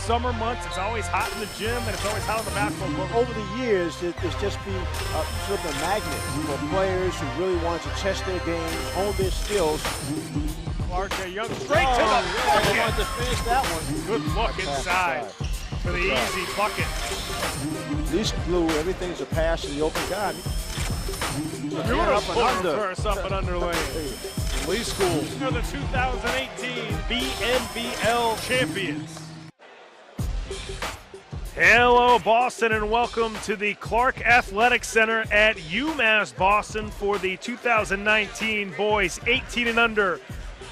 summer months, it's always hot in the gym and it's always hot on the basketball court. Over the years, it's just been sort of a magnet for players who really want to test their game, hone their skills. Clark, Young, straight to the bucket. They wanted to finish that one. Good look inside for the easy bucket. Least blue, everything's a pass to the open guy. Beautiful reverse up and under lane. Lee School are the 2018 BNBL champions. Hello, Boston, and welcome to the Clark Athletic Center at UMass Boston for the 2019 Boys 18 and Under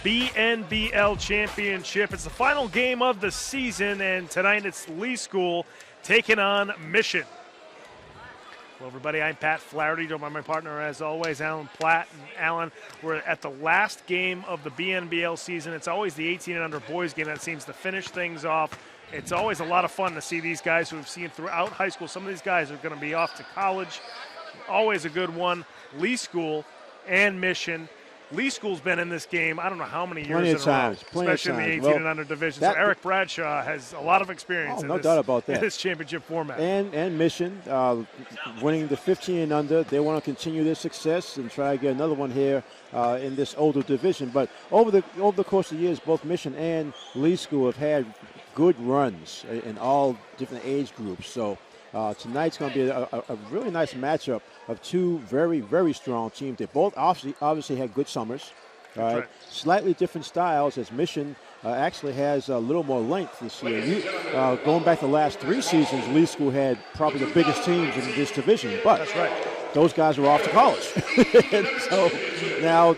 BNBL Championship. It's the final game of the season, and tonight it's Lee School taking on Mission. Well, everybody, I'm Pat Flaherty, joined by my partner, as always, Alan Platt. And Alan, we're at the last game of the BNBL season. It's always the 18 and under boys game that seems to finish things off. It's always a lot of fun to see these guys who we've seen throughout high school. Some of these guys are going to be off to college. Always a good one. Lee School and Mission. Lee School's been in this game, I don't know how many years in a row, especially in the 18 and under division. So Eric Bradshaw has a lot of experience in this championship format. And Mission, winning the 15 and under, they want to continue their success and try to get another one here in this older division. But over the course of the years, both Mission and Lee School have had good runs in all different age groups. So tonight's going to be a really nice matchup of two very, very strong teams. They both obviously had good summers. Right. Slightly different styles, as Mission actually has a little more length this year. Going back the last 3 seasons, Lee School had probably the biggest teams in this division. But that's right. Those guys were off to college. And so now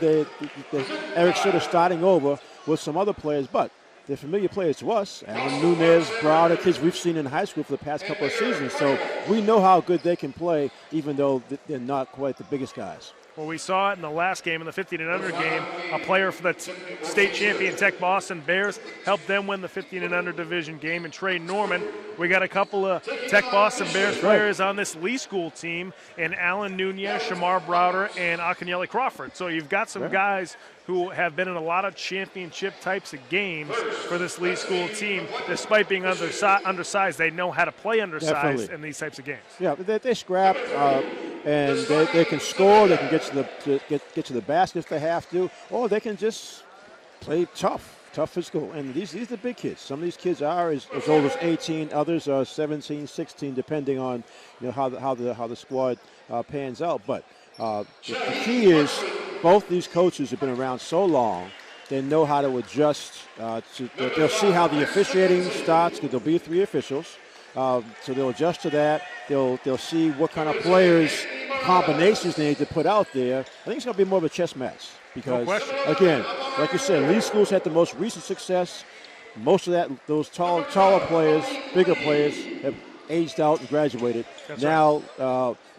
Eric's sort of starting over with some other players, but they're familiar players to us. Alan Nunez, Browder, kids we've seen in high school for the past couple of seasons. So we know how good they can play, even though they're not quite the biggest guys. Well, we saw it in the last game, in the 15 and under game. A player for the state champion Tech Boston Bears helped them win the 15 and under division game. And Trey Norman, we got a couple of Tech Boston Bears players on this Lee School team, and Alan Nunez, Shamar Browder, and Akinyele Crawford. So you've got some guys who have been in a lot of championship types of games for this Lee School team. Despite being undersized, they know how to play undersized in these types of games. Yeah, they scrap, and they can score. They can get to the basket if they have to, or they can just play tough physical. And these are the big kids. Some of these kids are as old as 18. Others are 17, 16, depending on how the squad pans out. But the key is, both these coaches have been around so long, they know how to adjust. They'll see how the officiating starts, because there'll be 3 officials. So they'll adjust to that. They'll see what kind of players, combinations they need to put out there. I think it's going to be more of a chess match because, again, like you said, Lee School's had the most recent success. Most of those taller players, bigger players, have aged out and graduated. Now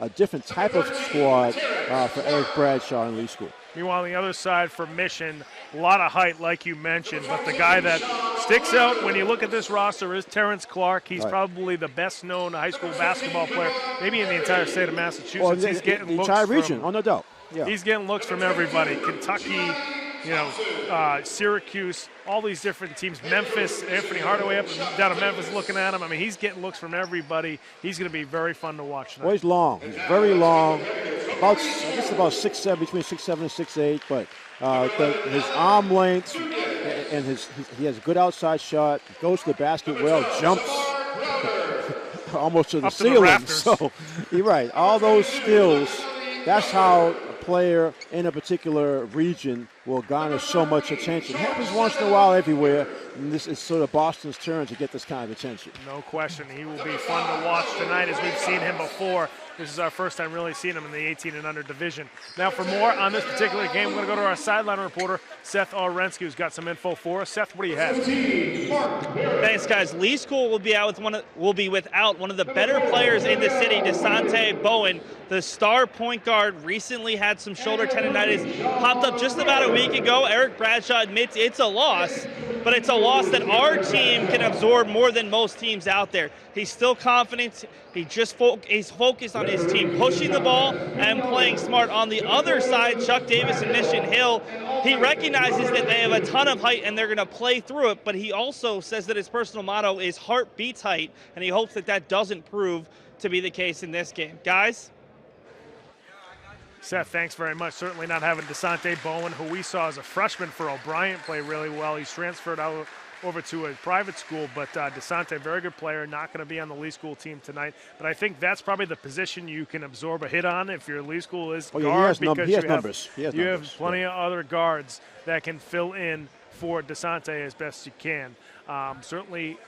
a different type of squad for Eric Bradshaw and Lee School. Meanwhile, on the other side for Mission, a lot of height, like you mentioned, but the guy that sticks out when you look at this roster is Terrence Clark. He's probably the best-known high school basketball player, maybe in the entire state of Massachusetts. He's getting the entire region, no doubt. Yeah. He's getting looks from everybody. Kentucky, Syracuse, all these different teams. Memphis, Anthony Hardaway up and down to Memphis looking at him. I mean, he's getting looks from everybody. He's going to be very fun to watch tonight. Well, he's long. He's very long. I guess about 6'7", between 6'7" and 6'8", but his arm length and he has a good outside shot, goes to the basket well, jumps almost to the ceiling. So you're right. All those skills, that's how a player in a particular region will garner so much attention. It happens once in a while everywhere, and this is sort of Boston's turn to get this kind of attention. No question. He will be fun to watch tonight, as we've seen him before. This is our first time really seeing him in the 18 and under division. Now, for more on this particular game, we're going to go to our sideline reporter, Seth Orensky, who's got some info for us. Seth, what do you have? Thanks, guys. Lee School will be without one of the better players in the city, DeSante Bowen. The star point guard recently had some shoulder tendonitis, popped up just about a week ago. Eric Bradshaw admits it's a loss, but it's a loss that our team can absorb more than most teams out there. He's still confident. He's focused on his team pushing the ball and playing smart. On the other side, Chuck Davis and Mission Hill he recognizes that they have a ton of height and they're going to play through it, but he also says that his personal motto is heart beats height, and he hopes that that doesn't prove to be the case in this game. Guys? Seth, thanks very much. Certainly not having DeSante Bowen, who we saw as a freshman for O'Brien, play really well. He's transferred over to a private school, but DeSante, very good player, not going to be on the Lee School team tonight. But I think that's probably the position you can absorb a hit on if your Lee School is guard, because he has numbers. You have plenty of other guards that can fill in for DeSante as best you can. Certainly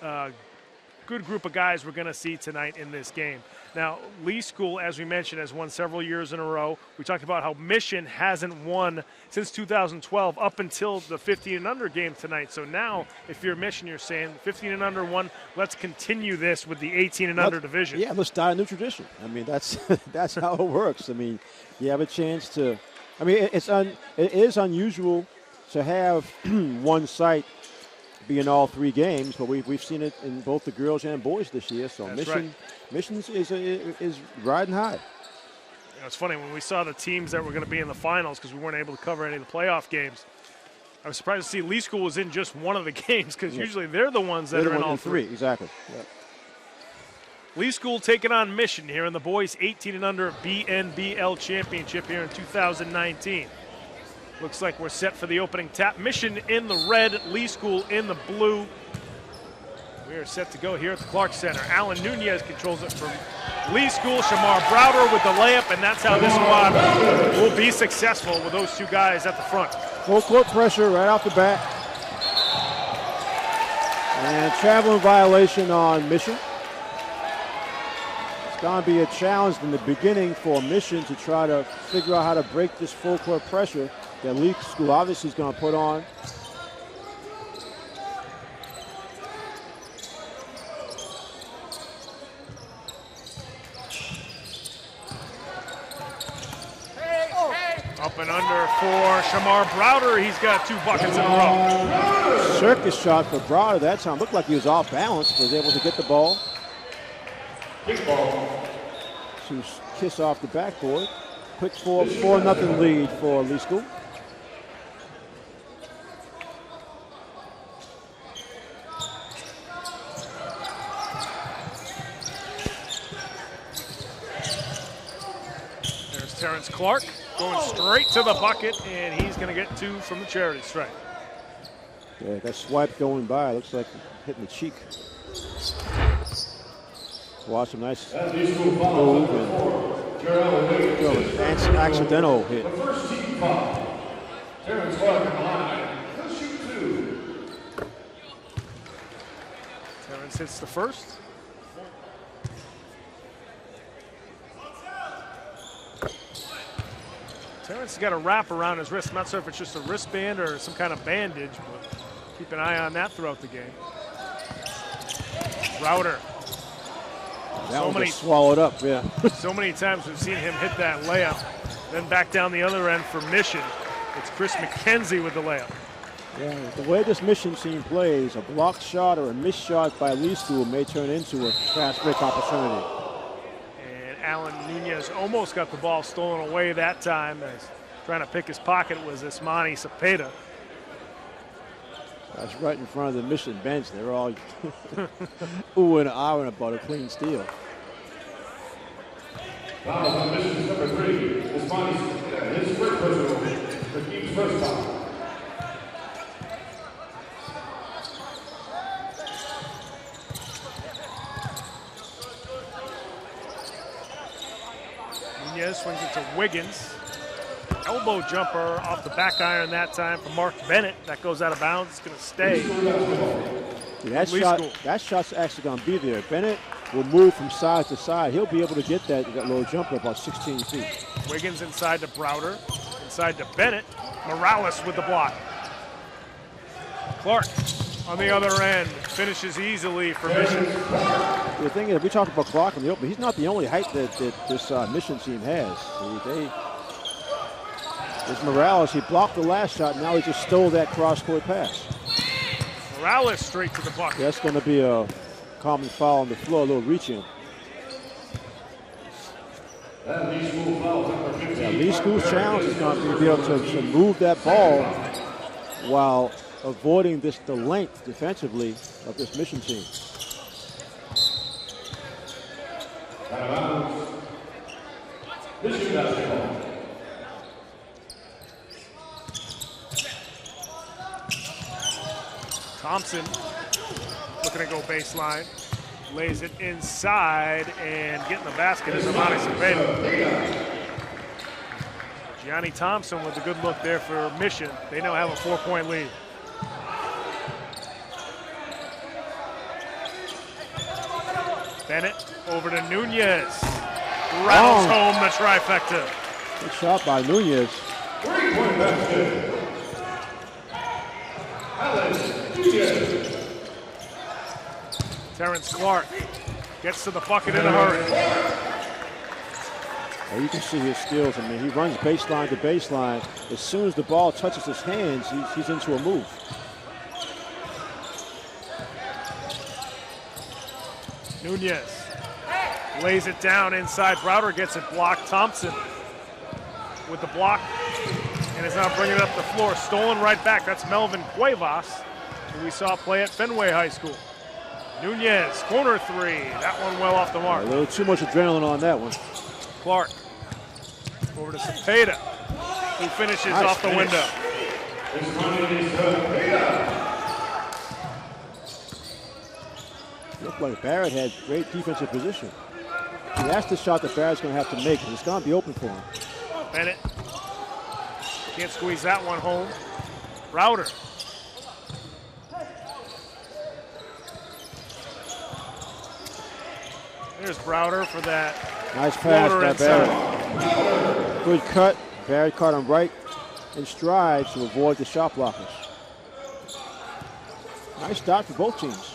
good group of guys we're going to see tonight in this game. Now, Lee School, as we mentioned, has won several years in a row. We talked about how Mission hasn't won since 2012 up until the 15 and under game tonight. So now, if you're Mission, you're saying 15 and under won, let's continue this with the 18 and under division. Yeah, let's start a new tradition. I mean, that's that's how it works. I mean, you have a chance to. I mean, it is unusual to have one site be in all three games, but we've seen it in both the girls and boys this year. So Mission is riding high. It's funny, when we saw the teams that were going to be in the finals, because we weren't able to cover any of the playoff games, I was surprised to see Lee School was in just one of the games, because usually they're the ones that are in all three. Exactly. Yep. Lee School taking on Mission here in the boys 18 and under BNBL championship here in 2019. Looks like we're set for the opening tap. Mission in the red, Lee School in the blue. We are set to go here at the Clark Center. Alan Nunez controls it from Lee School. Shamar Browder with the layup, and that's how this squad will be successful with those two guys at the front. Full court pressure right off the bat. And traveling violation on Mission. It's going to be a challenge in the beginning for Mission to try to figure out how to break this full court pressure that Lee School obviously is going to put on. Up and under for Shamar Browder. He's got 2 buckets in a row. Circus shot for Browder that time. Looked like he was off balance, was able to get the ball. To kiss off the backboard. Quick 4-0 lead for Lee School. There's Terrence Clark going straight to the bucket, and he's going to get 2 from the charity stripe. Yeah, that swipe going by. Looks like hitting the cheek. Watch some nice move and accidental hit. Terrence Clark on the line. He'll shoot 2. Terrence hits the first. Terrence has got a wrap around his wrist. I'm not sure if it's just a wristband or some kind of bandage, but keep an eye on that throughout the game. Browder. That one gets swallowed up, yeah. So many times we've seen him hit that layup. Then back down the other end for Mission. It's Chris McKenzie with the layup. Yeah, the way this Mission team plays, a blocked shot or a missed shot by Lee School may turn into a fast break opportunity. And Alan Nunez almost got the ball stolen away that time. As trying to pick his pocket was Ismani Cepeda. That's right in front of the Mission bench. They're all ooh and ahhing about a clean steal. Foul on Mission's number 3. Ismani Cepeda. His first personal for team's first foul. Nunez swings it to Wiggins. Elbow jumper off the back iron that time for Mark Bennett. That goes out of bounds. It's going to stay. Yeah, that shot's actually going to be there. Bennett will move from side to side. He'll be able to get that little jumper about 16 feet. Wiggins inside to Browder. Inside to Bennett. Morales with the block. Clark on the other end. Finishes easily for Mission. The thing is, we talk about Clark in the open. He's not the only height that this Mission team has. There's Morales. He blocked the last shot. Now he just stole that cross-court pass. Morales straight to the bucket. That's going to be a common foul on the floor, a little reaching. That Lee School foul number 15. Yeah, Lee School's challenge is going to be able to move that ball while avoiding the length defensively of this Mission team. Mission basketball. Thompson looking to go baseline. Lays it inside and getting the basket is Amani Cepeda. Gianni Thompson with a good look there for Mission. They now have a 4-point lead. Bennett over to Nunez. Rattles home the trifecta. Good shot by Nunez. 3-point basket. Alex Nunez. Terrence Clark gets to the bucket in a hurry. Well, you can see his skills. I mean, he runs baseline to baseline. As soon as the ball touches his hands, he's into a move. Nunez lays it down inside. Browder gets it blocked. Thompson with the block and is now bringing it up the floor. Stolen right back. That's Melvin Cuevas, who we saw play at Fenway High School. Nunez, corner three. That one well off the mark. A little too much adrenaline on that one. Clark over to Cepeda, who finishes Nice off the finish. window. Looked like Barrett had great defensive position. That's the shot that Barrett's going to have to make, and it's going to be open for him. Bennett can't squeeze that one home. Browder. There's Browder for that. Nice pass floater by inside. Barrett. Good cut. Barrett caught him right in stride to avoid the shot blockers. Nice start for both teams.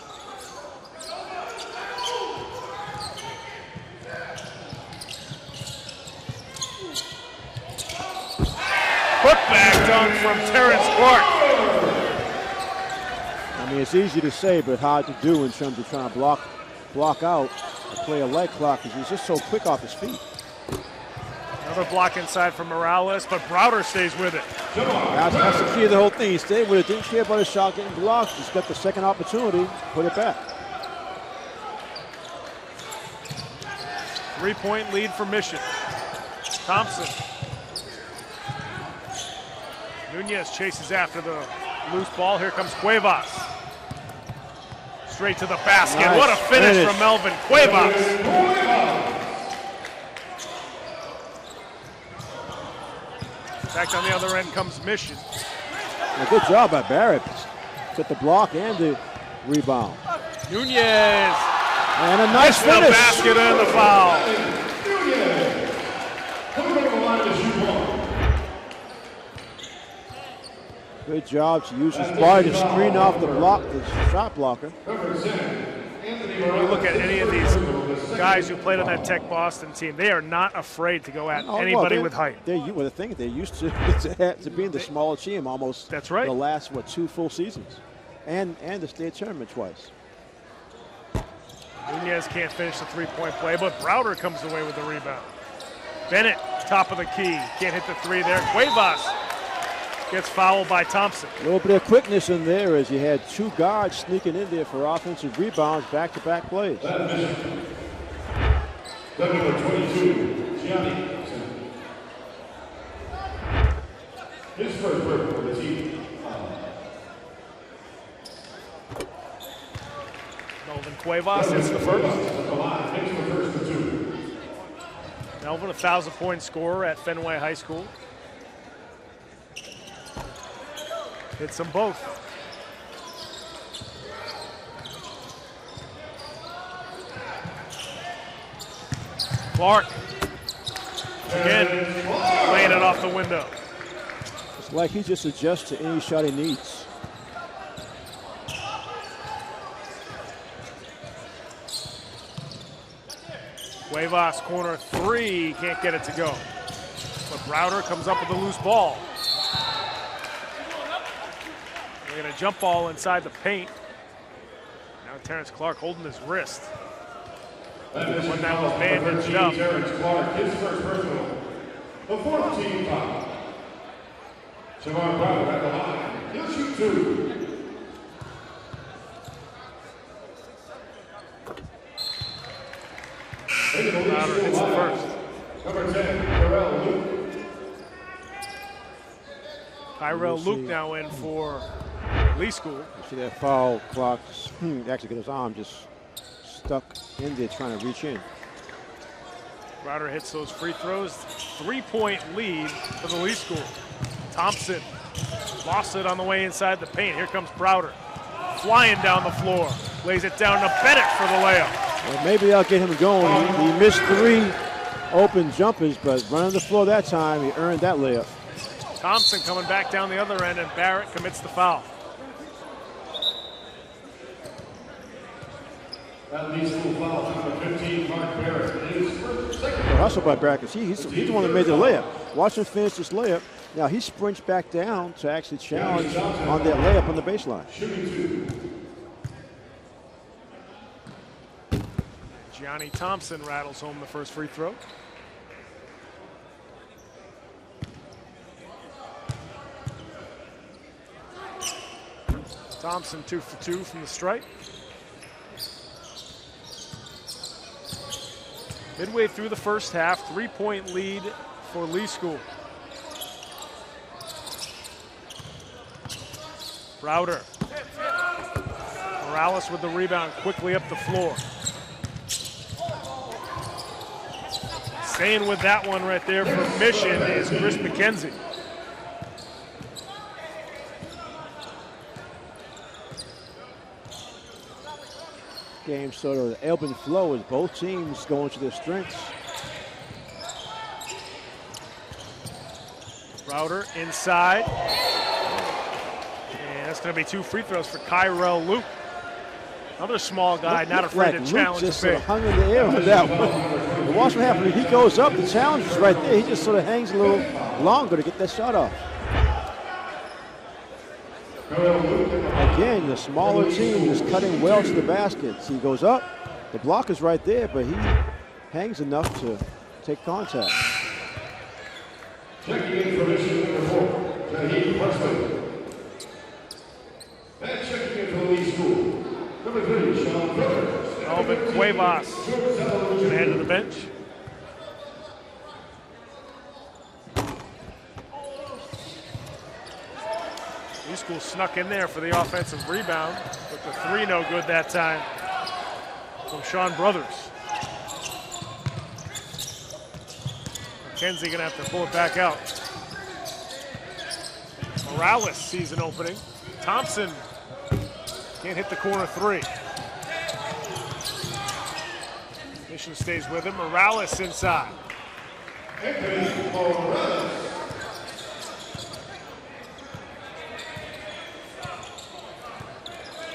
Putback dunk from Terrence Clark. I mean, it's easy to say, but hard to do in terms of trying to block out or play a leg clock because he's just so quick off his feet. Another block inside from Morales, but Browder stays with it. That's the key of the whole thing. He stayed with it, didn't care about his shot getting blocked. He's got the second opportunity, put it back. 3-point lead for Mission. Thompson. Nunez chases after the loose ball. Here comes Cuevas. Straight to the basket. Nice What a finish from Melvin Cuevas. Back on the other end comes Mission. A good job by Barrett. Got the block and the rebound. Nunez. And a nice The finish. basket and the foul. Good job to use his body to screen off the shot blocker. You look at any of these guys who played on that Tech Boston team, they are not afraid to go at anybody with height. They're used to being the smaller team almost. That's right. The last, 2 full seasons. And the state tournament twice. Nunez can't finish the 3-point play, but Browder comes away with the rebound. Bennett, top of the key, can't hit the 3 there. Cuevas gets fouled by Thompson. A little bit of quickness in there as you had 2 guards sneaking in there for offensive rebounds, back-to-back plays. Number 22, Gianni. His first break for the team. Melvin Cuevas hits the first. Melvin, a 1,000-point scorer at Fenway High School. Hits them both. Clark, again, laying it off the window. It's like he just adjusts to any shot he needs. Cuevas, corner 3, can't get it to go. But Browder comes up with a loose ball. They're going to jump ball inside the paint. Now Terrence Clark holding his wrist. When that was bandaged up. Terrence Clark, his first personal. The fourth team foul. Javon Browder at the line. He'll shoot 2. Browder hits the first. Number 10, Tyrell Luke. Tyrell Luke now in for Lee School. You see that foul clock actually get his arm just stuck in there trying to reach in. Browder hits those free throws. 3-point lead for the Lee School. Thompson lost it on the way inside the paint. Here comes Browder. Flying down the floor. Lays it down to Bennett for the layup. Well, maybe I'll get him going. He missed 3 open jumpers, but running the floor that time, he earned that layup. Thompson coming back down the other end, and Barrett commits the foul. That Lee School foul, number 15, Mark Barrett. His first, second. Well, hustle by Barrett, because he's the one that made the layup. Watch him finish this layup. Now he sprints back down to actually challenge on that layup on the baseline. Gianni Thompson rattles home the first free throw. Thompson 2 for 2 from the stripe. Midway through the first half, 3-point lead for Lee School. Browder. Morales with the rebound quickly up the floor. Staying with that one right there for Mission is Chris McKenzie. Game sort of the ebb and flow as both teams going to their strengths. Browder inside. And that's going to be 2 free throws for Tyrell Luke. Another small guy, not afraid to challenge the just sort of big. hung in the air on that one. And watch what happens. He goes up, the challenge is right there. He just sort of hangs a little longer to get that shot off. Again, the smaller team is cutting well to the basket. He goes up, the block is right there, but he hangs enough to take contact. Checking in for mission number 4, Jaheim Preston. And checking in for Lee School, number 3, Sean Brooker. Alvin Cuevas going to head to the bench. Lee School snuck in there for the offensive rebound, but the 3 no good that time from Sean Brothers. McKenzie going to have to pull it back out. Morales sees an opening. Thompson can't hit the corner 3. Mission stays with him. Morales inside.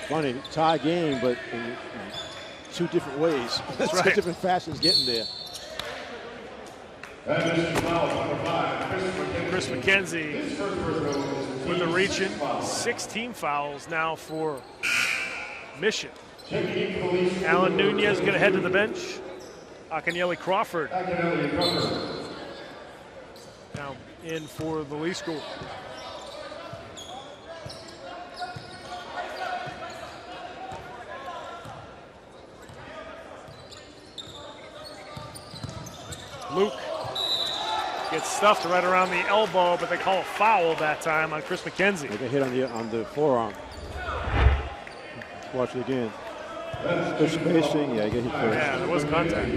Funny, tie game, but in 2 different ways. That's 2 right. different fashions getting there. Chris McKenzie with the reaching. 16 fouls now for Mission. Alan Nunez going to head to the bench. Akinyele Crawford now in for the Lee School. Luke gets stuffed right around the elbow, but they call a foul that time on Chris McKenzie. They got hit on the forearm. Watch it again. Good spacing. Yeah, get hit first. Yeah, there was contact.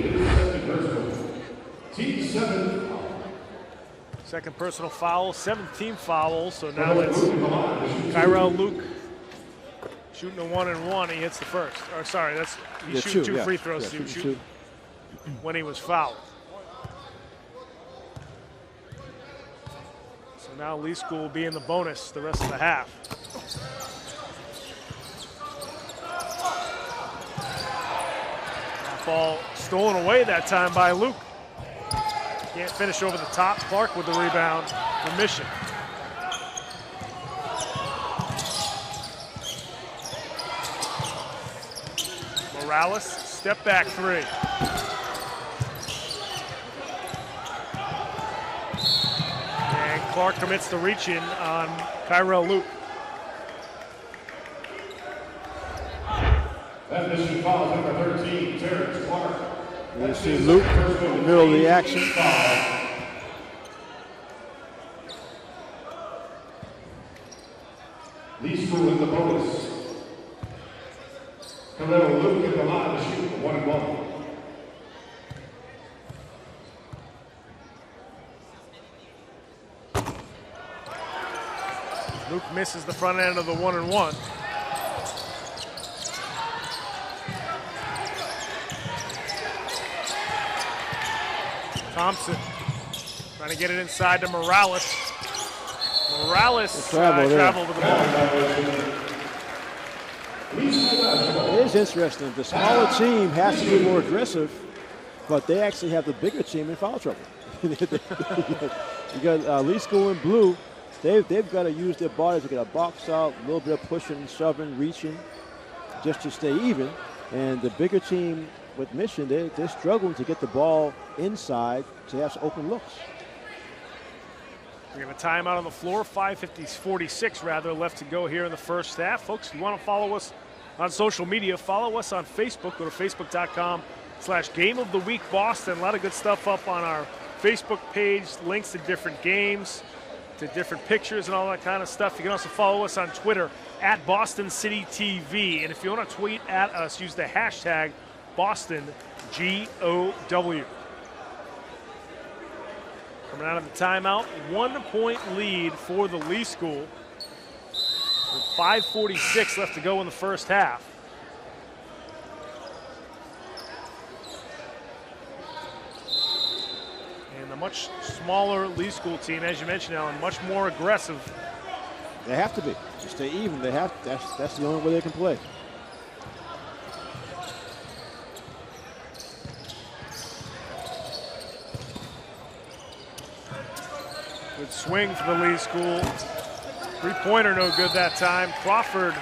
Second personal foul, 17 fouls, so now it's Tyrell Luke shooting a 1-and-1. He hits the first. Or sorry, that's he shoots 2 free throws to shoot when he was fouled. So now Lee School will be in the bonus the rest of the half. That ball stolen away that time by Luke. Can't finish over the top. Clark with the rebound for Mission. Morales, step back 3. Clark commits the reach-in on Kyrell Luke. That mission follows number 13, Terrence Clark. You see Luke in the middle of the action. Lee School in the bonus. Kyrell Luke at the line to shoot for 1-1. Luke misses the front end of the 1-and-1. Thompson trying to get it inside to Morales. Morales traveled with the ball. It is interesting. The smaller team has to be more aggressive, but they actually have the bigger team in foul trouble. You got Lee School in blue. They've got to use their bodies to get a box out, a little bit of pushing, shoving, reaching, just to stay even. And the bigger team with Mission, they're struggling to get the ball inside to have some open looks. We have a timeout on the floor, 5:46 rather left to go here in the first half. Folks, if you want to follow us on social media, follow us on Facebook. Go to facebook.com/Game of the Week Boston. A lot of good stuff up on our Facebook page, links to different games, to different pictures and all that kind of stuff. You can also follow us on Twitter at Boston City TV. And if you want to tweet at us, use the hashtag BostonGOW. Coming out of the timeout, 1-point lead for the Lee School. With 5:46 left to go in the first half. And a much smaller Lee School team, as you mentioned, Alan, much more aggressive. They have to be to stay even. They have. That's the only way they can play. Good swing for the Lee School. Three-pointer no good that time. Crawford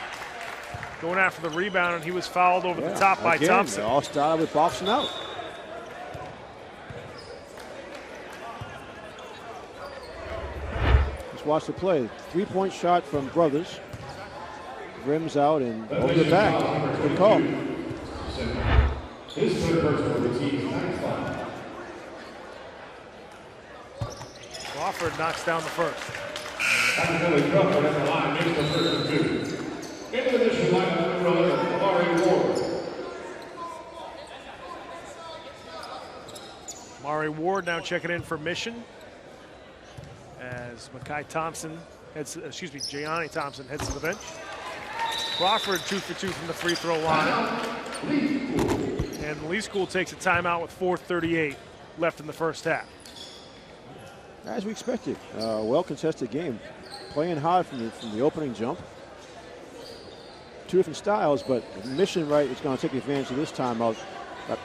going after the rebound, and he was fouled over the top by Thompson. They all started with boxing out. Let's watch the play. Three-point shot from Brothers. Rims out and over the back. Good call. His third personal for the team's ninth foul. Crawford knocks down the first. Billy Crawford at the line makes the first and two. In the addition lineup, number 11, Mari Ward. Mari Ward now checking in for Mission as Gianni Thompson heads to the bench. Crawford 2 for 2 from the free throw line. And Lee School takes a timeout with 4:38 left in the first half. As we expected, well-contested game. Playing hard from the opening jump. Two different styles, but Mission is going to take advantage of this timeout.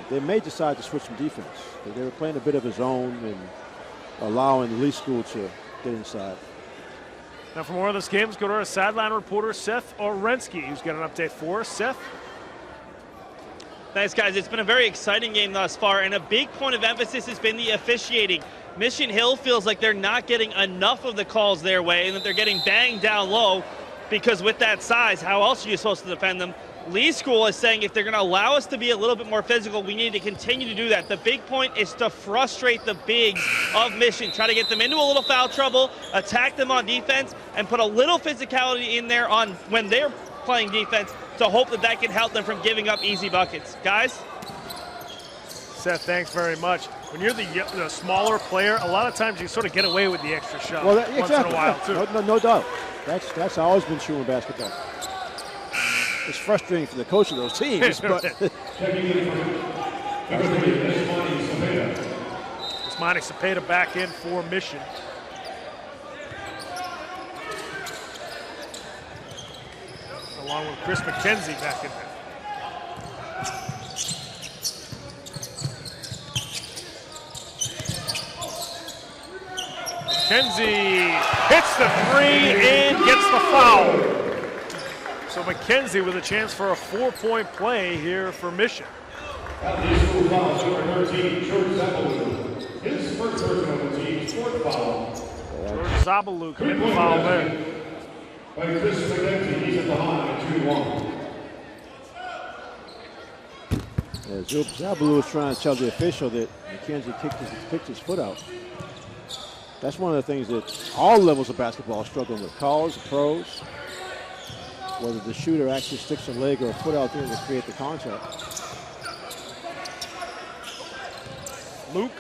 They may decide to switch some defense. They were playing a bit of a zone and allowing the Lee School to get inside. Now for more of this game, let's go to our sideline reporter, Seth Orensky, who's got an update for us. Seth? Thanks, guys. It's been a very exciting game thus far, and a big point of emphasis has been the officiating. Mission Hill feels like they're not getting enough of the calls their way and that they're getting banged down low because with that size, how else are you supposed to defend them? Lee School is saying if they're going to allow us to be a little bit more physical, we need to continue to do that. The big point is to frustrate the bigs of Mission, try to get them into a little foul trouble, attack them on defense, and put a little physicality in there on when they're playing defense to hope that that can help them from giving up easy buckets. Guys? Seth, thanks very much. When you're the smaller player, a lot of times you sort of get away with the extra shot once in a while, too. No doubt. That's always been true in basketball. It's frustrating for the coach of those teams, but Ismani Cepeda back in for Mission. Along with Chris McKenzie back in there. McKenzie hits the three and gets the foul. So McKenzie with a chance for a 4-point play here for Mission. Lee School fouls number 13, George Zeppelin. His first personal on the team's fourth foul. George Zabalou committing the foul there. By Chris McKenzie, he's at the line at 2-1. Yeah, Zabalou was trying to tell the official that McKenzie kicked his foot out. That's one of the things that all levels of basketball are struggling with. College, pros, whether the shooter actually sticks a leg or a foot out there to create the contact. Luke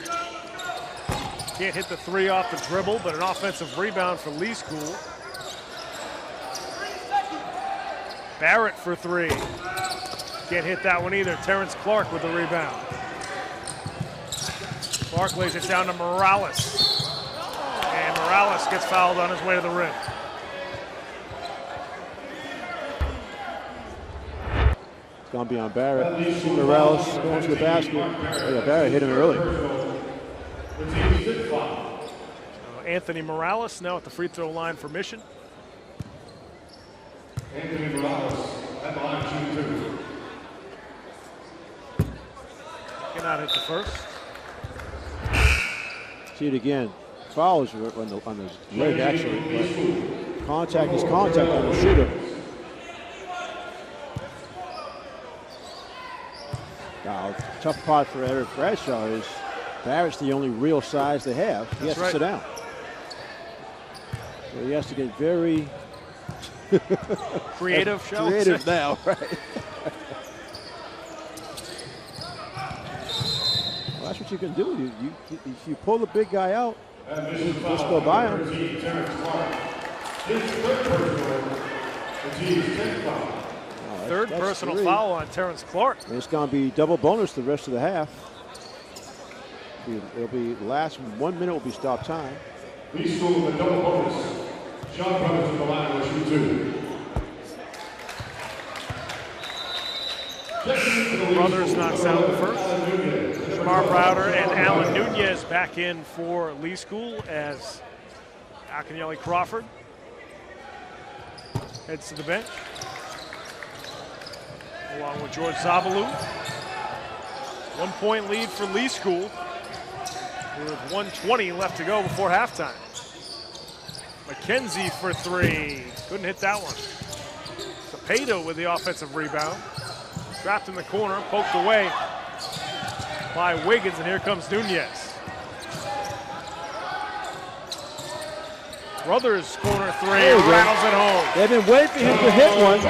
can't hit the three off the dribble, but an offensive rebound for Lee School. Barrett for three. Can't hit that one either. Terrence Clark with the rebound. Clark lays it down to Morales. And Morales gets fouled on his way to the rim. It's going to be on Barrett. Morales going to the basket. Oh, yeah, Barrett hit him early. Anthony Morales now at the free throw line for Mission. Anthony Morales at the line, 2-2. Cannot hit the first. See it again. Fouls on the leg, actually. But contact is contact on the shooter. Now, tough part for Eric Bradshaw is Barrett's the only real size they have. He has to sit down. So he has to get very creative, creative now, right? Well, that's what you can do. If you pull the big guy out, just go by him. Third personal foul on Terrence Clark. And it's going to be double bonus the rest of the half. It'll be last 1 minute will be stop time. Lee School with a double bonus. Sean Brothers to the line with 2-2. Brothers knocks out the first. Shamar Browder and Alan Nunez back in for Lee School as Akinyele Crawford heads to the bench, along with George Zabalou. 1 point lead for Lee School with 1:20 left to go before halftime. McKenzie for three. Couldn't hit that one. Cepeda with the offensive rebound. Trapped in the corner, poked away by Wiggins, and here comes Nunez. Brothers corner three, rattles it home. They've been waiting for him to hit one.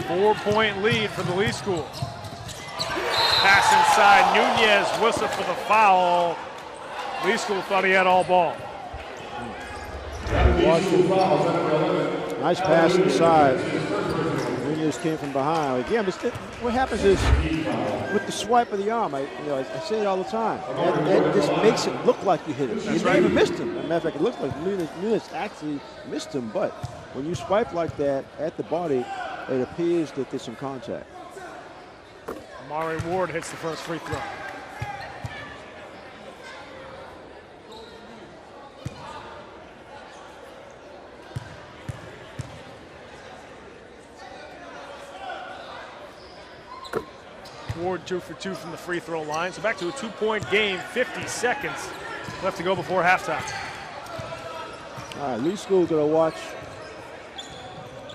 4 point lead for the Lee School. Pass inside, Nunez whistle for the foul. Lee School thought he had all ball. Nice pass inside. Nunez came from behind. Again, what happens is with the swipe of the arm, I say it all the time. That just makes it look like you hit it. You never missed him. As a matter of fact, it looks like Nunez actually missed him, but when you swipe like that at the body, it appears that there's some contact. Amari Ward hits the first free throw. Ward 2 for 2 from the free throw line. So back to a 2 point game, 50 seconds left to go before halftime. All right, Lee School going to watch,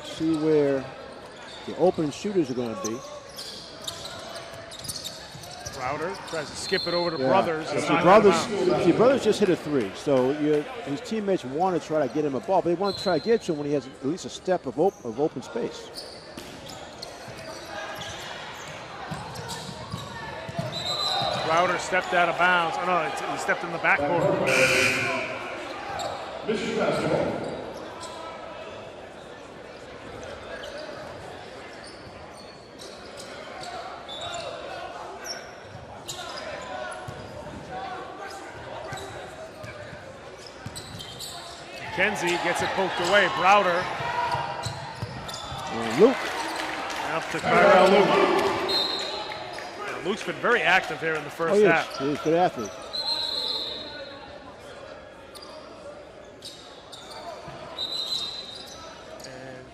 see where the open shooters are going to be. Browder tries to skip it over to Brothers. Brothers just hit a three, so his teammates want to try to get him a ball, but they want to try to get to him when he has at least a step of open space. Browder stepped out of bounds. Oh no, he stepped in the backcourt. Mission basketball. Kenzie gets it poked away. Browder. And Luke. Out to Kyrell Luke. Luke's been very active here in the first half. He's a good athlete. And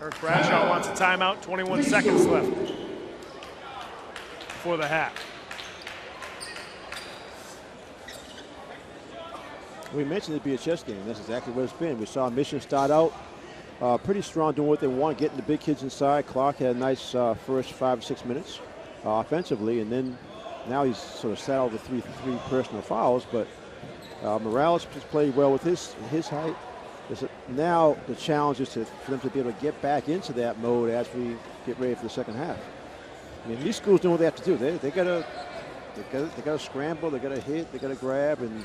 Eric Bradshaw wants a timeout. 21 seconds left for the half. We mentioned it'd be a chess game. That's exactly what it's been. We saw Mission start out pretty strong, doing what they want, getting the big kids inside. Clark had a nice first 5 or 6 minutes offensively, and then now he's sort of saddled with three personal fouls. But Morales just played well with his height. Now the challenge is for them to be able to get back into that mode as we get ready for the second half. I mean, these schools know what they have to do. They gotta scramble, they gotta hit, they gotta grab, and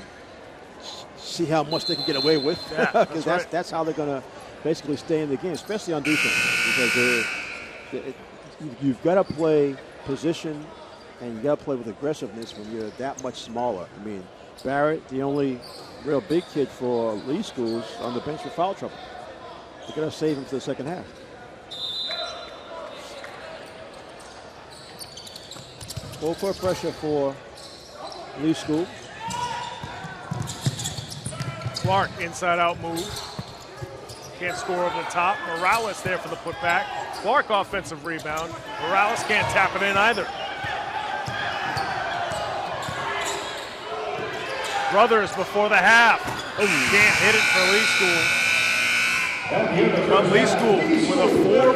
see how much they can get away with. Because that's how they're gonna basically stay in the game, especially on defense. Because you've got to play position, and you got to play with aggressiveness when you're that much smaller. I mean, Barrett, the only real big kid for Lee schools, on the bench for foul trouble. They're going to save him for the second half. Full court pressure for Lee School. Clark, inside-out move. Can't score over the top. Morales there for the putback. Clark, offensive rebound. Morales can't tap it in either. Brothers before the half. Can't hit it for Lee School. But Lee School with a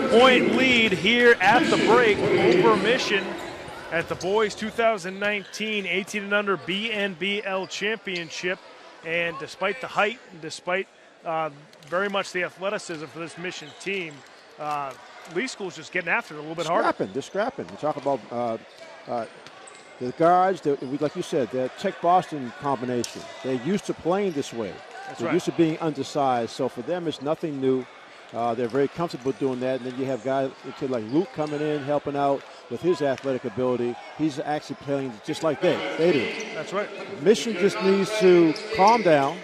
4-point lead here at the break over Mission at the boys 2019 18 and under BNBL championship. And despite the height, and despite very much the athleticism for this Mission team, Lee School's just getting after it a little bit harder. They're scrapping. We talk about the guards, like you said, the Tech Boston combination. They're used to playing this way. They're used to being undersized. So for them, it's nothing new. They're very comfortable doing that. And then you have a kid like Luke coming in, helping out with his athletic ability. He's actually playing just like they do. That's right. Mission just needs to calm down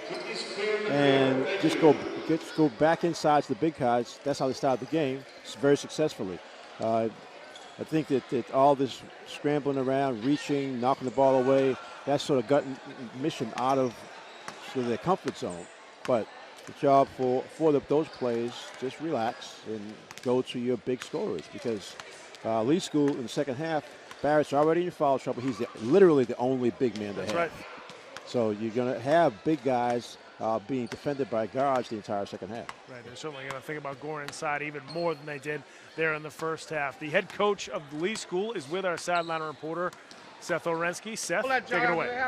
and just go back inside to the big guys. That's how they started the game very successfully. I think that all this scrambling around, reaching, knocking the ball away, that's sort of gotten Mission out of their comfort zone. But the job for those plays, just relax and go to your big scorers, because Lee School in the second half, Barrett's already in foul trouble. He's literally the only big man they have. Right. So you're going to have big guys being defended by guards the entire second half. Right, they're certainly going to think about going inside even more than they did there in the first half. The head coach of the Lee School is with our sideline reporter, Seth Orensky. Seth, take it away.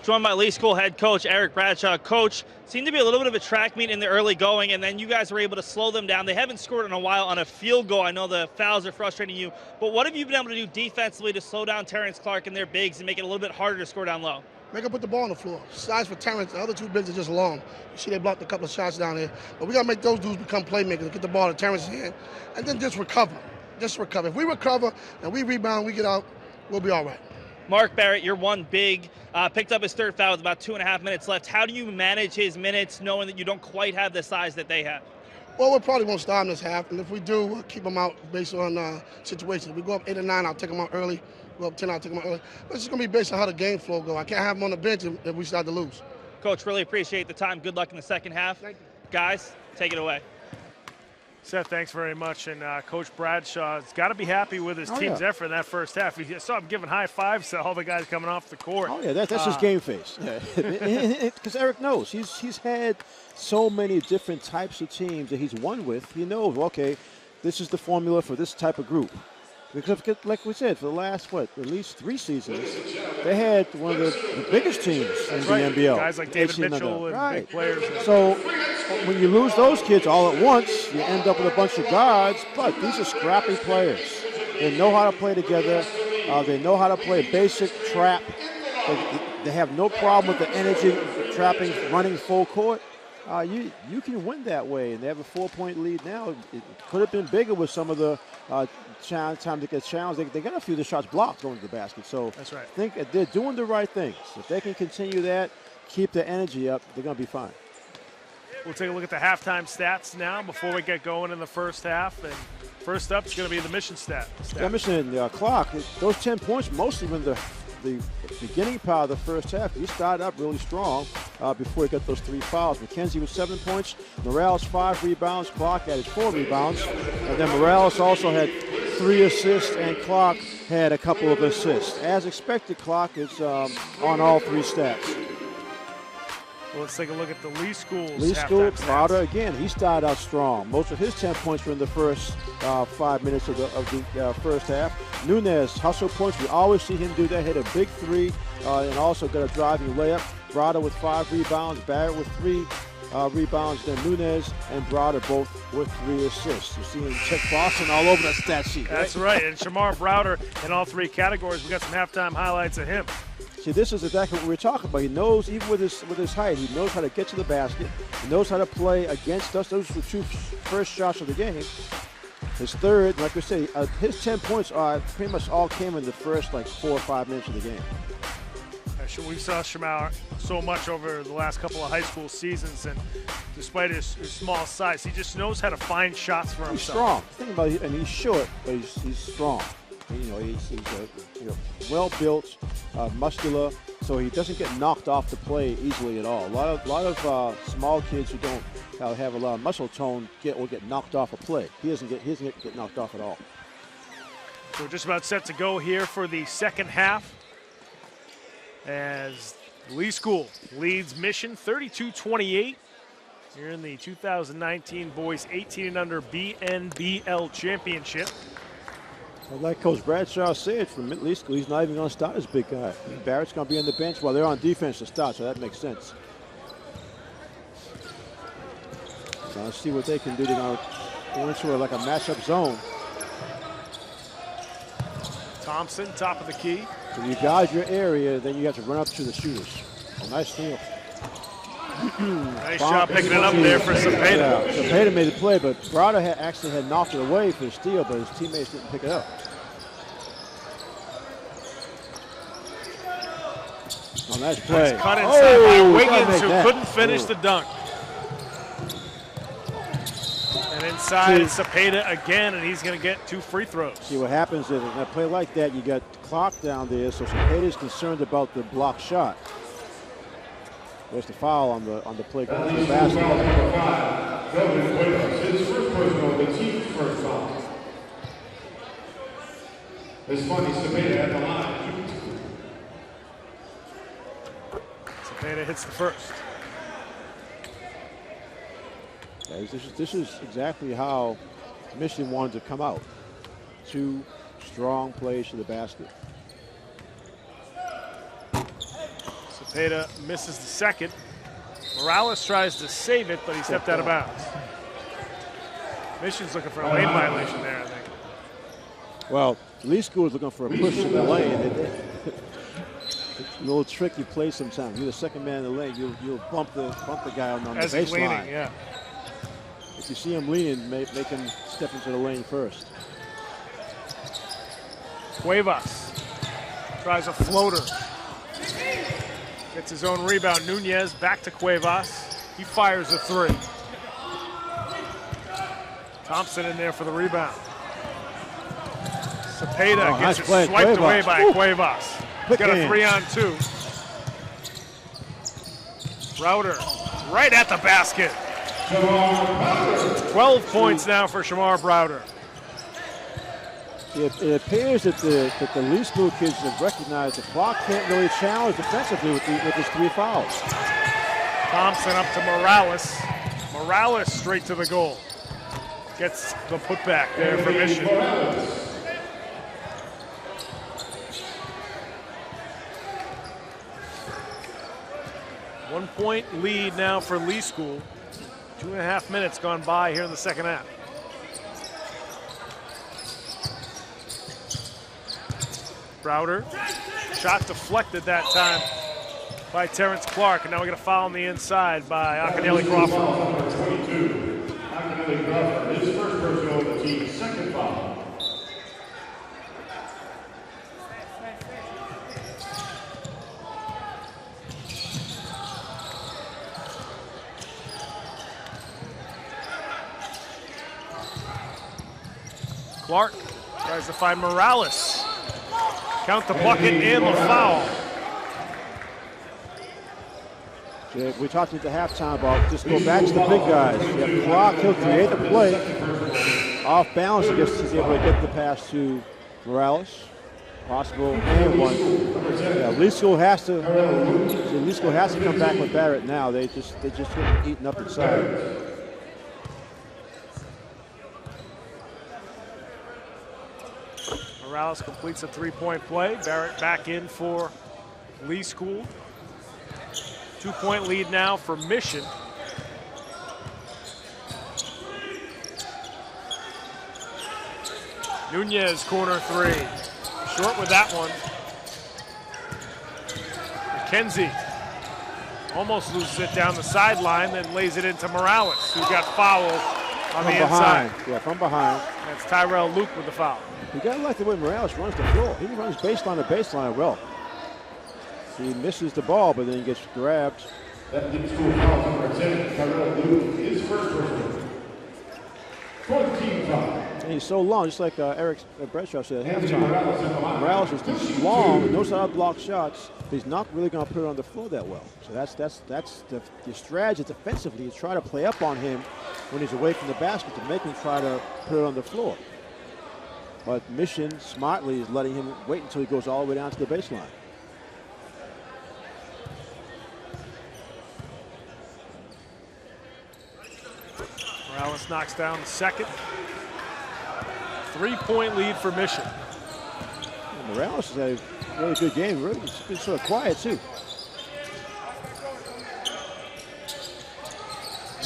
Joined by Lee School head coach Eric Bradshaw. Coach, seemed to be a little bit of a track meet in the early going, and then you guys were able to slow them down. They haven't scored in a while on a field goal. I know the fouls are frustrating you, but what have you been able to do defensively to slow down Terrence Clark and their bigs and make it a little bit harder to score down low? Make them put the ball on the floor. Size for Terrence, the other two bigs are just long. You see they blocked a couple of shots down there. But we got to make those dudes become playmakers, get the ball to Terrence's hand, and then just recover. Just recover. If we recover and we rebound, we get out, we'll be all right. Mark Barrett, you're one big, picked up his third foul with about 2.5 minutes left. How do you manage his minutes knowing that you don't quite have the size that they have? Well, we probably won't start him this half, and if we do, we'll keep him out based on situations. If we go up 8 or 9, I'll take him out early. Go up 10, I'll take him out early. But it's just going to be based on how the game flow go. I can't have him on the bench if we start to lose. Coach, really appreciate the time. Good luck in the second half. Thank you. Guys, take it away. Seth, thanks very much. And Coach Bradshaw's got to be happy with his team's effort in that first half. You saw him giving high fives to all the guys coming off the court. Oh, yeah, that's his game face. Because Eric knows. He's had so many different types of teams that he's won with. He knows, okay, this is the formula for this type of group. Because, like we said, for the last, at least 3 seasons, they had one of the biggest teams in the NBL. Guys like David Mitchell and big players. So when you lose those kids all at once, you end up with a bunch of guards, but these are scrappy players. They know how to play together. They know how to play basic trap. They have no problem with the energy, trapping, running full court. You can win that way, and they have a 4-point lead now. It could have been bigger with some of the time to get challenged. They got a few of the shots blocked going to the basket. So that's right. I think they're doing the right things. If they can continue that, keep the energy up, they're going to be fine. We'll take a look at the halftime stats now before we get going in the first half. And first up is going to be the Mission stat. Yeah, Mission clock. Those 10 points mostly when the beginning part of the first half. He started up really strong before he got those 3 fouls. McKenzie with 7 points. Morales 5 rebounds. Clark added 4 rebounds. And then Morales also had 3 assists, and Clark had a couple of assists. As expected, Clark is on all 3 stats. Well, let's take a look at the Lee School's Lee School, halftime stats. Browder, again, he started out strong. Most of his 10 points were in the first 5 minutes of the first half. Nunez, hustle points, we always see him do that, hit a big three, and also got a driving layup. Browder with 5 rebounds, Barrett with 3 rebounds, then Nunez and Browder both with 3 assists. You're seeing Tech Boston all over that stat sheet. That's right, and Shamar Browder in all 3 categories. We got some halftime highlights of him. See, this is exactly what we're talking about. He knows, even with his height, he knows how to get to the basket. He knows how to play against us. Those were the 2 first shots of the game. His third, like I say, his 10 points pretty much all came in the first 4 or 5 minutes of the game. We saw Shamar so much over the last couple of high school seasons, and despite his small size, he just knows how to find shots for himself. He's strong. Think about it, and he's short, but he's strong. He's well built, muscular, so he doesn't get knocked off the play easily at all. A lot of small kids who don't have a lot of muscle tone will get knocked off a play. He doesn't get knocked off at all. So we're just about set to go here for the second half, as Lee School leads Mission 32-28 here in the 2019 Boys 18 and Under BNBL Championship. Well, like Coach Bradshaw said, from Lee School, he's not even going to start as big guy. Barrett's going to be on the bench while they're on defense to start, so that makes sense. So let's see what they can do. They're going to go into a matchup zone. Thompson, top of the key. So you guard your area, then you have to run up to the shooters. Oh, nice steal. Nice job picking it up there for Cepeda. Yeah, Cepeda made the play, but Browder actually had knocked it away for the steal, but his teammates didn't pick it up. Oh, nice play. Nice cut inside by Wiggins, who that. couldn't finish the dunk. And inside, Cepeda again, and he's going to get 2 free throws. See what happens is in a play like that, you got Clark down there, so Cepeda's concerned about the block shot. There's the foul on the play going to the basket. His first personal, the team's first foul. It's funny, Cepeda at the line. Cepeda hits the first. Yeah, this is exactly how Michigan wanted to come out. 2 strong plays to the basket. Cepeda misses the second. Morales tries to save it, but he stepped out of bounds. Michigan's looking for a lane violation there, I think. Well, Lee School is looking for a push in the lane. A little trick you play sometimes. You're the second man in the lane. You'll bump the guy on the As he's baseline. leaning, yeah. If you see him leaning, make him step into the lane first. Cuevas tries a floater. Gets his own rebound. Nunez back to Cuevas. He fires a 3. Thompson in there for the rebound. Cepeda gets it swiped Cuevas. away by Cuevas. Quick Got a hands. 3-on-2. Browder right at the basket. 12 points now for Shamar Browder. It appears that the Lee School kids have recognized that Clark can't really challenge defensively with his 3 fouls. Thompson up to Morales. Morales straight to the goal. Gets the putback there for Michigan. One-point lead now for Lee School. 2.5 minutes gone by here in the second half. Browder, shot deflected that time by Terrence Clark, and now we get a foul on the inside by Akinele Crawford. Number 22, Akinele Crawford, his first personal, the team's second foul. Clark tries to find Morales. Count the bucket and the foul. Yeah, we talked at the halftime about just go back to the big guys. You have Clark, he'll create the play. Off balance, I guess he's able to get the pass to Morales. Possible and one. Yeah, Lee School has to. Lee School has to come back with Barrett now. They just getting eaten up inside. Morales completes a three-point play. Barrett back in for Lee School. 2-point lead now for Mission. Nunez, corner three. Short with that one. McKenzie almost loses it down the sideline, then lays it into Morales, who got fouled on the inside. Yeah, from behind. That's Tyrell Luke with the foul. You gotta like the way Morales runs the floor. He runs baseline to baseline well. He misses the ball, but then he gets grabbed. That gives school foul number 10, Tyrell Luke, his first person. 14 foul. And he's so long, just like Eric Bradshaw said at halftime. Morales is too long, knows how to block shots, but he's not really going to put it on the floor that well. So that's the strategy defensively, is try to play up on him when he's away from the basket to make him try to put it on the floor. But Mission smartly is letting him wait until he goes all the way down to the baseline. Morales knocks down the second. 3-point lead for Mission. And Morales has had a really good game. Really, he's been sort of quiet too.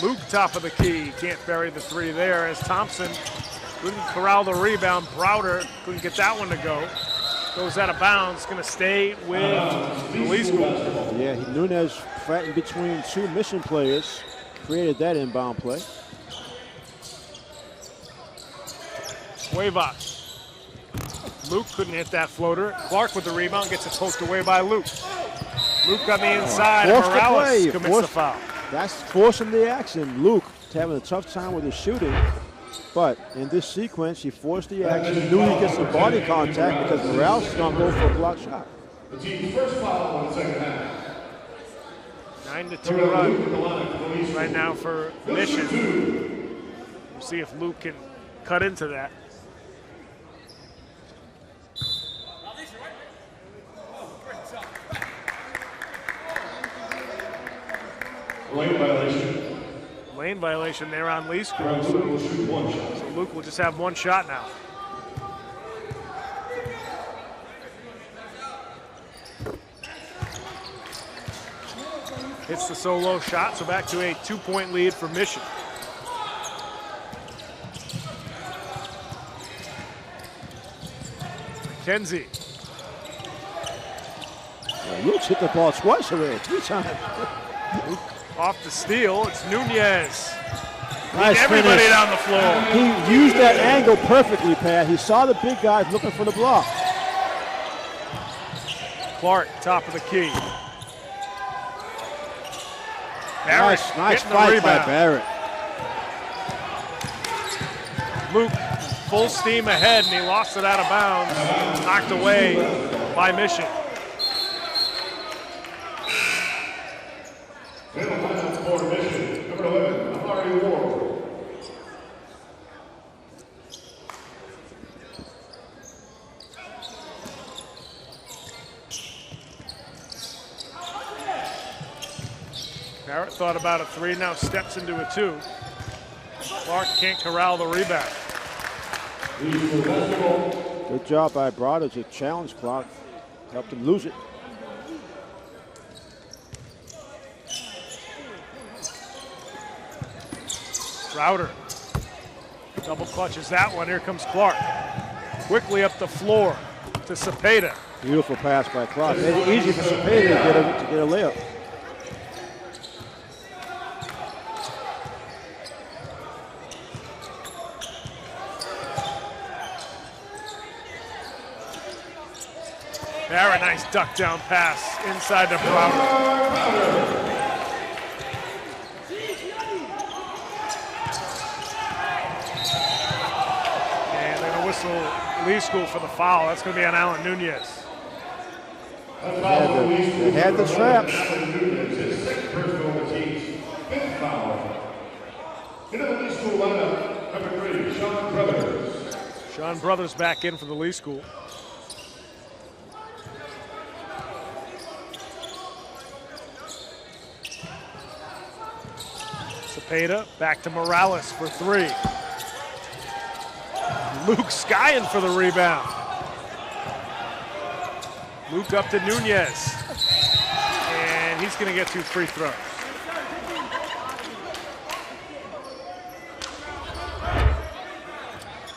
Luke, top of the key, can't bury the three there as Thompson couldn't corral the rebound. Browder couldn't get that one to go. Goes out of bounds, going to stay with the Lee School. Yeah, Nunez fighting between two Mission players, created that inbound play. Cuevas. Luke couldn't hit that floater. Clark with the rebound, gets it poked away by Luke. Luke on the inside, and Morales commits the foul. That's forcing the action. Luke having a tough time with his shooting, but in this sequence, he forced the action. He knew he gets some body contact because Morales is going to go for a block shot. The team's first foul in the second half. 9-2 run right now for Mission. We'll see if Luke can cut into that. Lane violation. Lane violation there on Lee School. So Luke will just have one shot now. Hits the solo shot, so back to a 2-point lead for Mission. McKenzie. Yeah, Luke's hit the ball twice already, 3 times. Off the steal, it's Nunez. Nice everybody finish. Down the floor. He used that angle perfectly, Pat. He saw the big guys looking for the block. Clark, top of the key. Barrett, nice fight by Barrett. Luke, full steam ahead, and he lost it out of bounds. Knocked away by Mission. Barrett thought about a 3, now steps into a 2. Clark can't corral the rebound. Good job by Browder to challenge Clark. Helped him lose it. Browder double clutches that one. Here comes Clark. Quickly up the floor to Cepeda. Beautiful pass by Clark. Made it easy for Cepeda to get a layup. Barrett, nice duck down pass inside to Browder. And they're going to whistle Lee School for the foul. That's going to be on Alan Nunez. They had the traps. Sean Brothers back in for the Lee School. Cepeda back to Morales for three. Luke skying for the rebound. Luke up to Nunez. And he's going to get 2 free throws.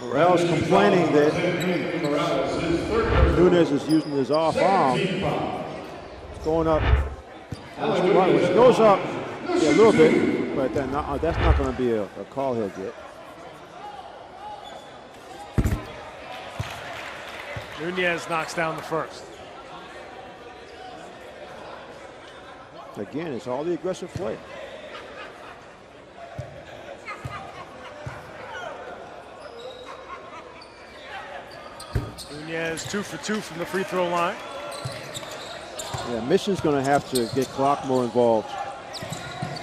Morales complaining that Nunez is using his off arm. It's going up, which goes up a little bit, but then that's not going to be a call he'll get. Nunez knocks down the first. Again, it's all the aggressive play. Nunez 2 for 2 from the free throw line. Yeah, Mission's going to have to get Clark more involved.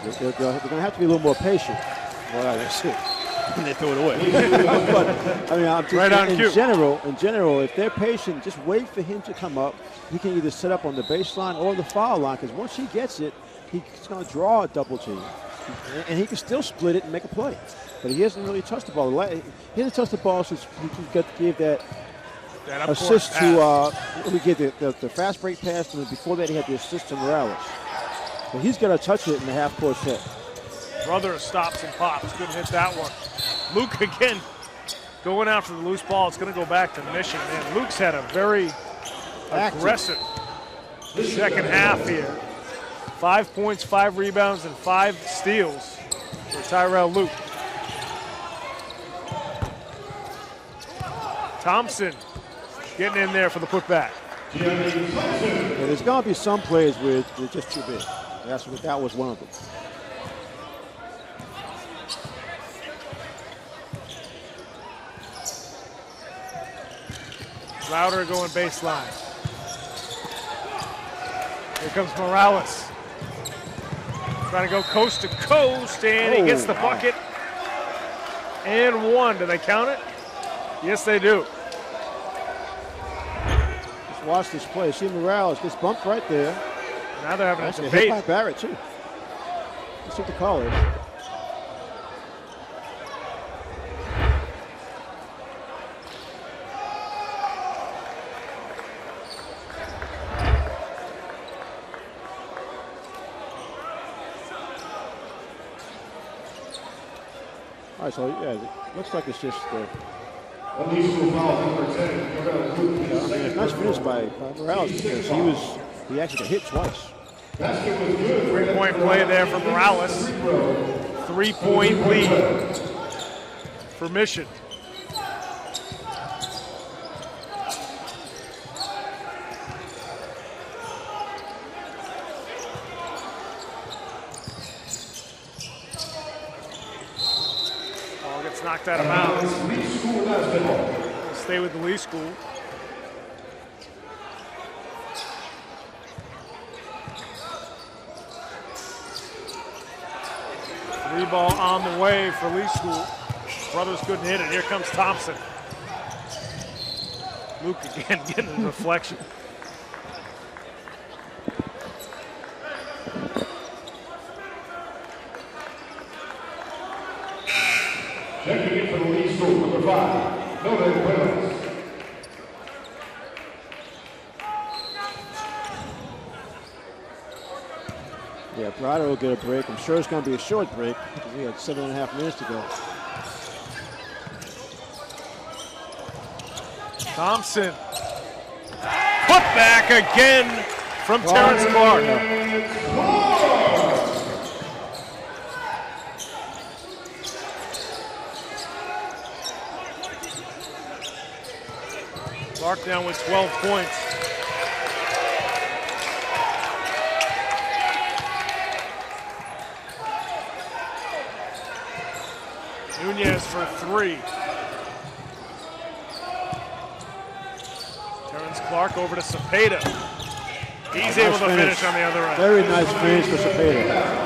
They're going to have to be a little more patient. Well, that's it. And they throw it away. But I mean, I'm just, right on cue. In general, if they're patient, just wait for him to come up. He can either set up on the baseline or the foul line, because once he gets it, he's going to draw a double team, and he can still split it and make a play. But he hasn't really touched the ball. He hasn't touched the ball since he gave that assist to. We gave the fast break pass, and before that he had the assist to Morales. But he's got to touch it in the half-court set. Brother stops and pops. Couldn't hit that one. Luke again going after the loose ball. It's going to go back to Mission. Man, Luke's had a very aggressive second half here. 5 points, 5 rebounds, and 5 steals for Tyrell Luke. Thompson getting in there for the putback. Yeah, there's going to be some plays where they're just too big. That was one of them. Louder going baseline. Here comes Morales. Trying to go coast to coast, and he gets the bucket. And one. Do they count it? Yes, they do. Just watch this play. See Morales gets bumped right there. Now they're having a hit debate. by Barrett, too. Let's see what the call is. All right, so yeah, it looks like it's just. It's nice finish by Morales, because he actually got hit twice. 3-point play there for Morales. 3-point lead for Mission. Gets knocked out of bounds. Stay with the Lee School. Three ball on the way for Lee School. Brothers couldn't hit it. Here comes Thompson. Luke again getting a deflection. Checking in for the Lee School, number 5, Nolan Wells. Yeah, Brado will get a break. I'm sure it's going to be a short break, because we had 7.5 minutes to go. Thompson. Put back again from Terrence Clark. Clark down with 12 points. Nunez for 3. Terrence Clark over to Cepeda. He's able to finish on the other end. Very nice finish for Cepeda.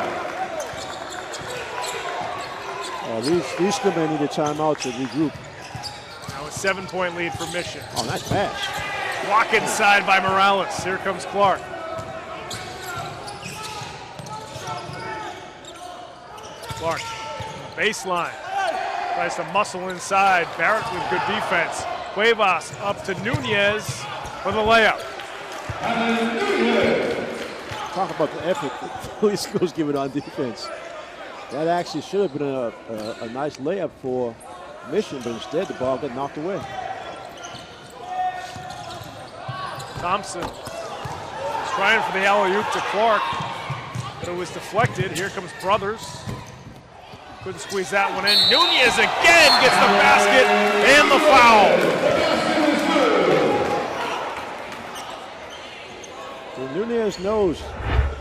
These two men need a timeout to regroup. Now a 7-point lead for Mission. Oh, nice pass. Block inside by Morales. Here comes Clark. Clark, baseline. Tries to muscle inside. Barrett with good defense. Cuevas up to Nunez for the layup. Talk about the effort that Philly School's giving on defense. That actually should have been a nice layup for Mission, but instead the ball got knocked away. Thompson is trying for the alley-oop to Clark, but it was deflected. Here comes Brothers. Couldn't squeeze that one in. Nunez again gets the basket and the foul. So Nunez knows,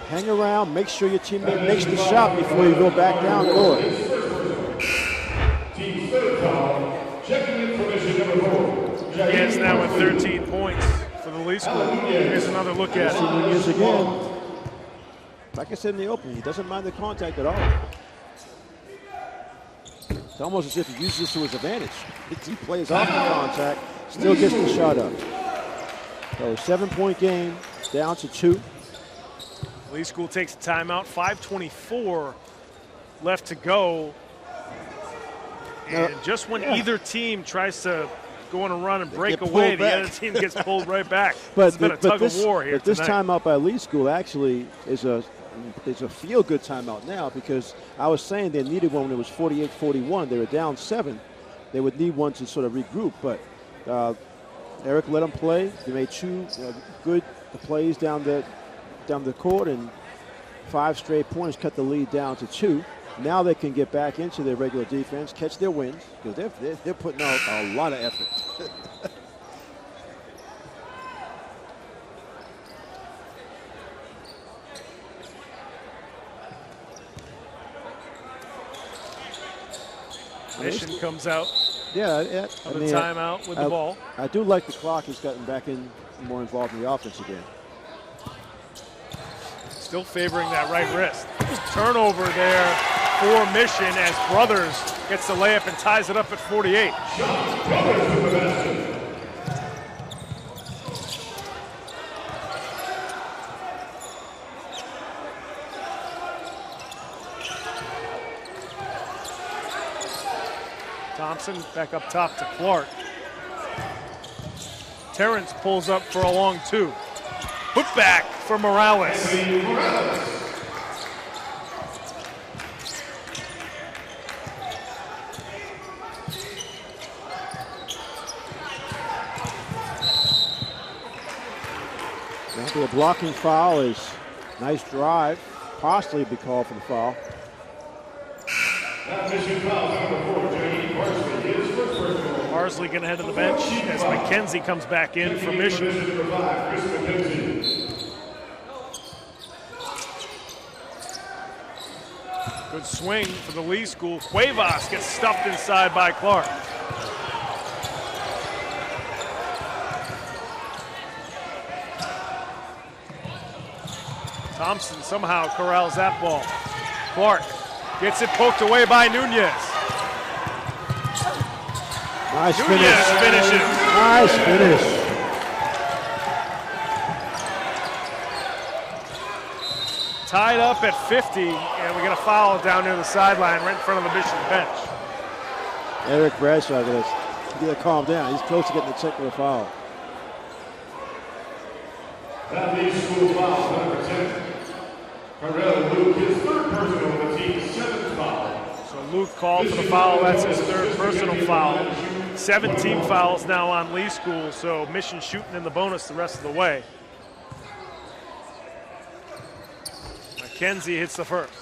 hang around, make sure your teammate makes the shot before you go back down court. Team third foul. Checking in formation number 4. Nunez now with 13 points for the Lee School. Here's another look at it. Nunez again. Like I said in the opening, he doesn't mind the contact at all. It's almost as if he uses this to his advantage. He plays off the contact, still gets the shot up. So 7-point game, down to 2. Lee School takes a timeout, 5:24 left to go. And just when either team tries to go on a run and break away, the other team gets pulled right back. It's been a tug of war here But this tonight. timeout by Lee School actually is a feel-good timeout now, because I was saying they needed one when it was 48-41. They were down 7. They would need one to sort of regroup, but Eric let them play. They made 2 good plays down the court, and 5 straight points cut the lead down to 2. Now they can get back into their regular defense, catch their wins, because they're putting out a lot of effort. Mission comes out Yeah, of the timeout with the ball. I do like the clock has gotten back in, more involved in the offense again. Still favoring that right wrist. Turnover there for Mission as Brothers gets the layup and ties it up at 48. Thompson back up top to Clark. Terrence pulls up for a long 2. Put back for Morales. That'll be a blocking foul. Is nice drive, possibly be called for the foul. Parsley going to head to the bench as McKenzie comes back in for Mission. Good swing for the Lee School. Cuevas gets stuffed inside by Clark. Thompson somehow corrals that ball. Clark gets it poked away by Nunez. Nice Nunez finish. finishes. Nice finish. Tied up at 50, and we got a foul down near the sideline, right in front of the Mission bench. Eric Bradshaw gotta calm down. He's close to getting the technical foul. That leaves school foul number 10. Carrell Luke, his 3rd personal, the team's 7th foul. So Luke called for the foul. That's his 3rd personal foul. 17 fouls now on Lee School, so Mission shooting in the bonus the rest of the way. McKenzie hits the first.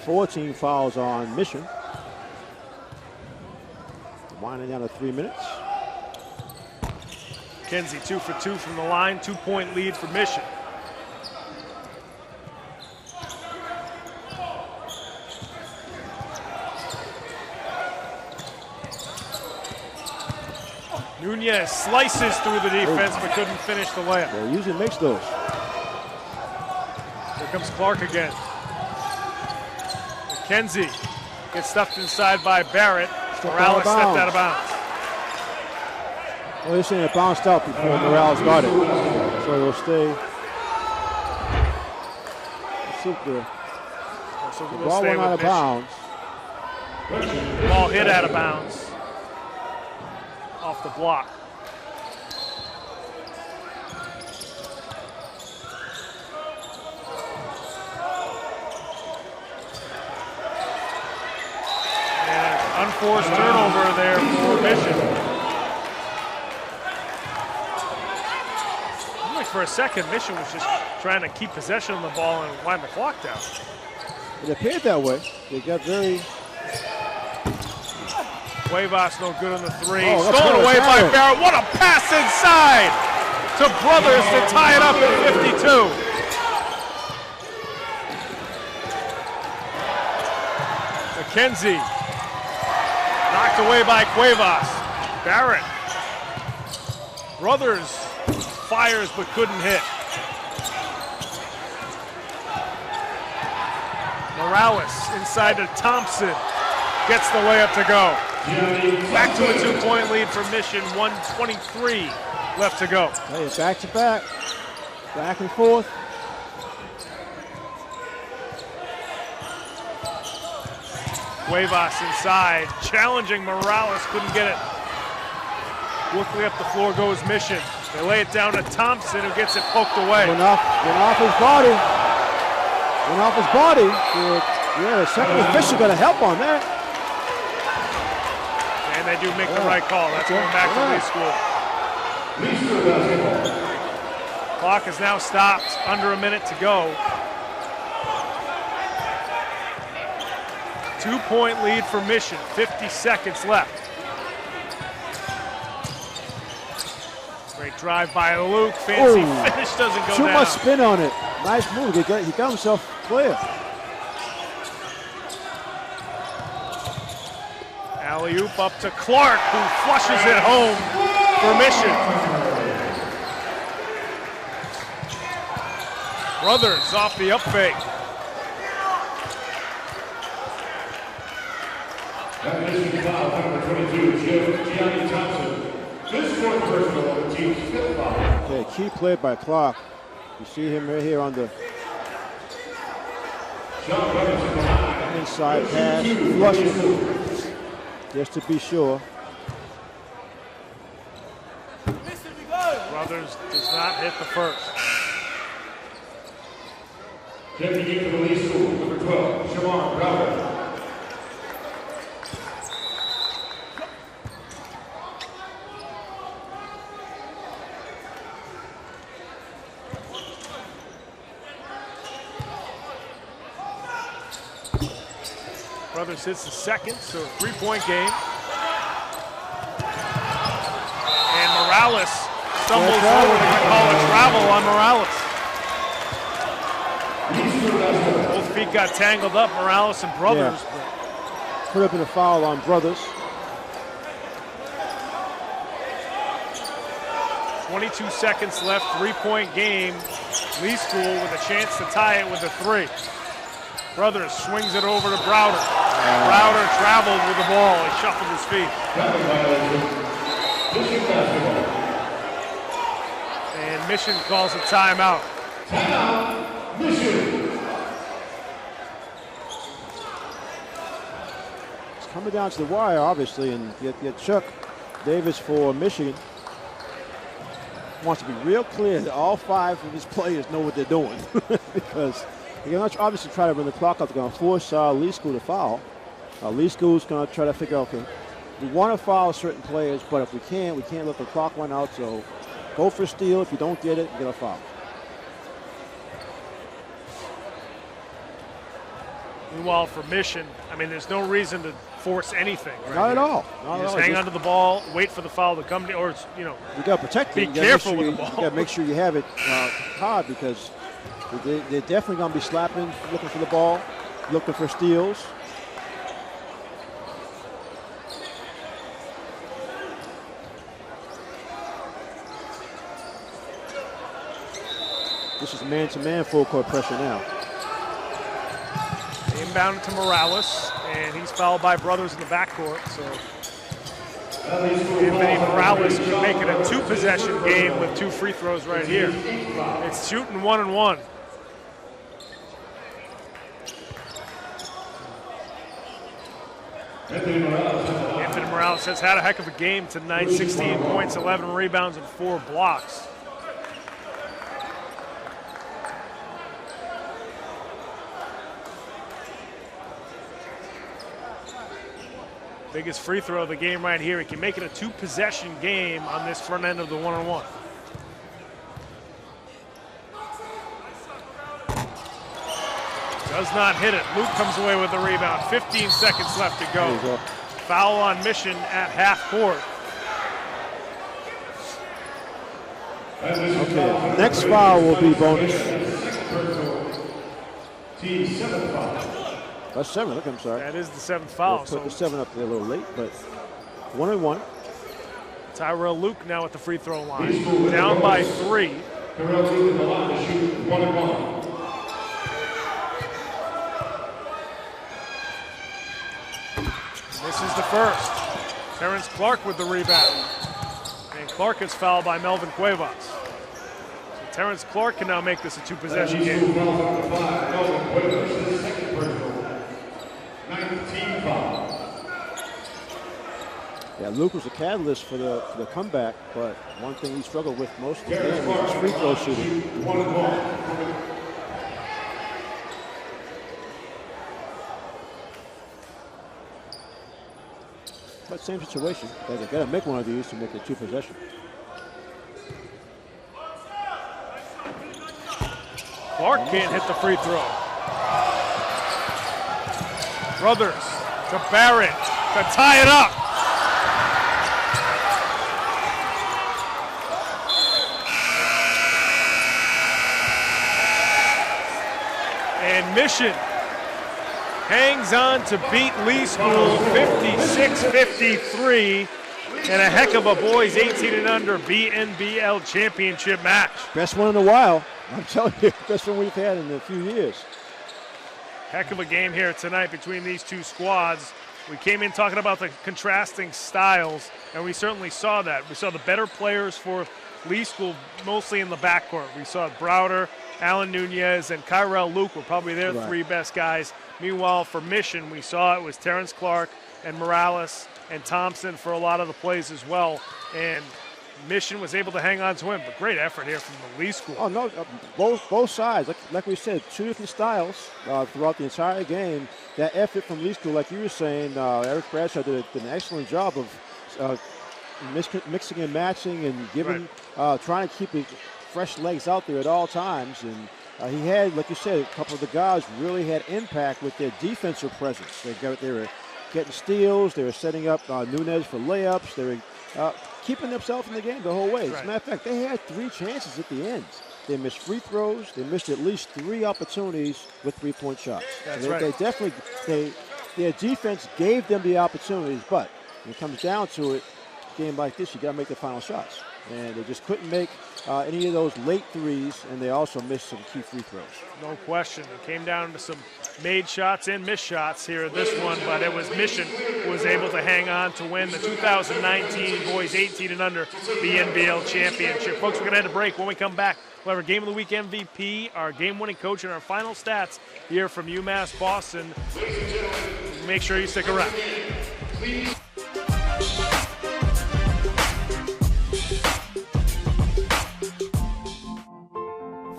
$14 fouls on Mission. Winding down to 3 minutes. McKenzie 2 for 2 from the line, 2-point lead for Mission. Nunez slices through the defense but couldn't finish the layup. Well, he usually makes those. Here comes Clark again. McKenzie gets stuffed inside by Barrett. Morales stepped out of bounds. Well, they're saying it bounced out before Morales got it. So it'll stay. the So we'll ball stay went with out of Mission. bounds. Ball hit out of bounds. Off the block. And unforced turnover there for Mission. For a second, Mission was just trying to keep possession of the ball and wind the clock down. It appeared that way. They got very... Cuevas no good on the three. Oh, Stolen away by Barrett. What a pass inside to Brothers to tie it up at 52. McKenzie knocked away by Cuevas. Barrett. Brothers fires but couldn't hit. Morales inside to Thompson. Gets the layup to go. Back to a 2-point lead for Mission. 1:23 left to go. Hey, back to back. Back and forth. Cuevas inside. Challenging Morales. Couldn't get it. Quickly up the floor goes Mission. They lay it down to Thompson, who gets it poked away. Went off his body. Went off his body. Yeah, the second official got to help on that. And they do make the right call. That's going back to Lee School. Clock is now stopped. Under a minute to go. 2-point lead for Mission. 50 seconds left. Great drive by Luke. Fancy finish doesn't go down. Too much spin on it. Nice move. He got himself clear. Alley-oop up to Clark, who flushes it home for Mission. Brothers off the up fake. Mission foul, number 22, Gianni Thompson. This fourth personal on the team's fifth foul. Okay, key play by Clark. You see him right here on the inside pass, flushing, just to be sure. Brothers does not hit the first. Checking in for the Lee School, number 12, Shamar Browder. Brothers hits the second, so 3-point game. And Morales stumbles over. They're going to call a travel on Morales. Both feet got tangled up, Morales and Brothers. Yeah. Put up in a foul on Brothers. 22 seconds left, 3-point game. Lee School with a chance to tie it with a 3. Brothers swings it over to Browder. Browder traveled with the ball. He shuffled his feet. And Mission calls a timeout. Timeout, Mission. It's coming down to the wire, obviously, and yet Chuck Davis for Michigan wants to be real clear that all 5 of his players know what they're doing because they're going to obviously try to run the clock up. They're going to force Lee School to foul. Lee School's going to try to figure out, okay, we want to foul certain players, but if we can't let the clock run out. So go for a steal. If you don't get it, you get a foul. Meanwhile, for Mission, I mean, there's no reason to force anything. Right Not here. at all. You just hang onto the ball, wait for the foul to come, or you know. You got to protect it. Be careful with the ball. You got to make sure you have it hard because they're definitely going to be slapping, looking for the ball, looking for steals. This is man-to-man full court pressure now. Inbound to Morales, and he's fouled by Brothers in the backcourt. So Anthony Morales could make it a 2-possession game with 2 free throws right here. It's shooting 1-and-1. Anthony Morales has had a heck of a game tonight. 16 points, 11 rebounds, and 4 blocks. Biggest free throw of the game right here. He can make it a 2-possession game on this front end of the one-on-one. Does not hit it. Luke comes away with the rebound. 15 seconds left to go. Foul on Mission at half court. Okay, next foul will be bonus. That's 7, look, I'm sorry. That is the 7th foul. We'll put the 7 up there a little late, but 1-on-1. Tyrell Luke now at the free throw line. Down by 3. Tyrell Luke in the line to shoot 1-1. This is the first. Terrence Clark with the rebound. And Clark is fouled by Melvin Cuevas. So Terrence Clark can now make this a 2-possession game. 19 foul. Yeah, Luke was a catalyst for the comeback, but one thing he struggled with most of the game was his free throw shooting. 1-1. But same situation. They got to make one of these to make it 2-possession. Clark can't hit the free throw. Brothers to Barrett to tie it up. And Mission hangs on to beat Lee School 56-53 in a heck of a boys 18 and under BNBL championship match. Best one in a while. I'm telling you, best one we've had in a few years. Heck of a game here tonight between these two squads. We came in talking about the contrasting styles, and we certainly saw that. We saw the better players for Lee School mostly in the backcourt. We saw Browder, Alan Nunez, and Kyrell Luke were probably their 3 best guys. Meanwhile, for Mission, we saw it was Terrence Clark and Morales and Thompson for a lot of the plays as well. And Mission was able to hang on to him, but great effort here from the Lee School. Oh, no, both sides. Like we said, 2 different styles throughout the entire game. That effort from Lee School, like you were saying, Eric Bradshaw did an excellent job of mixing and matching and giving, trying to keep fresh legs out there at all times. And he had, like you said, a couple of the guys really had impact with their defensive presence. They were getting steals. They were setting up Nunez for layups. They were keeping themselves in the game the whole way. As a matter of fact, they had 3 chances at the end. They missed free throws. They missed at least 3 opportunities with 3-point shots. That's They definitely, their defense gave them the opportunities, but when it comes down to it, a game like this, you got to make the final shots. And they just couldn't make any of those late threes, and they also missed some key free throws. No question. It came down to some made shots and missed shots here in this one, but it was Mission who was able to hang on to win the 2019 boys 18 and under BNBL championship. Folks, we're going to head to break. When we come back, we'll have our Game of the Week MVP, our game-winning coach, and our final stats here from UMass Boston. Make sure you stick around.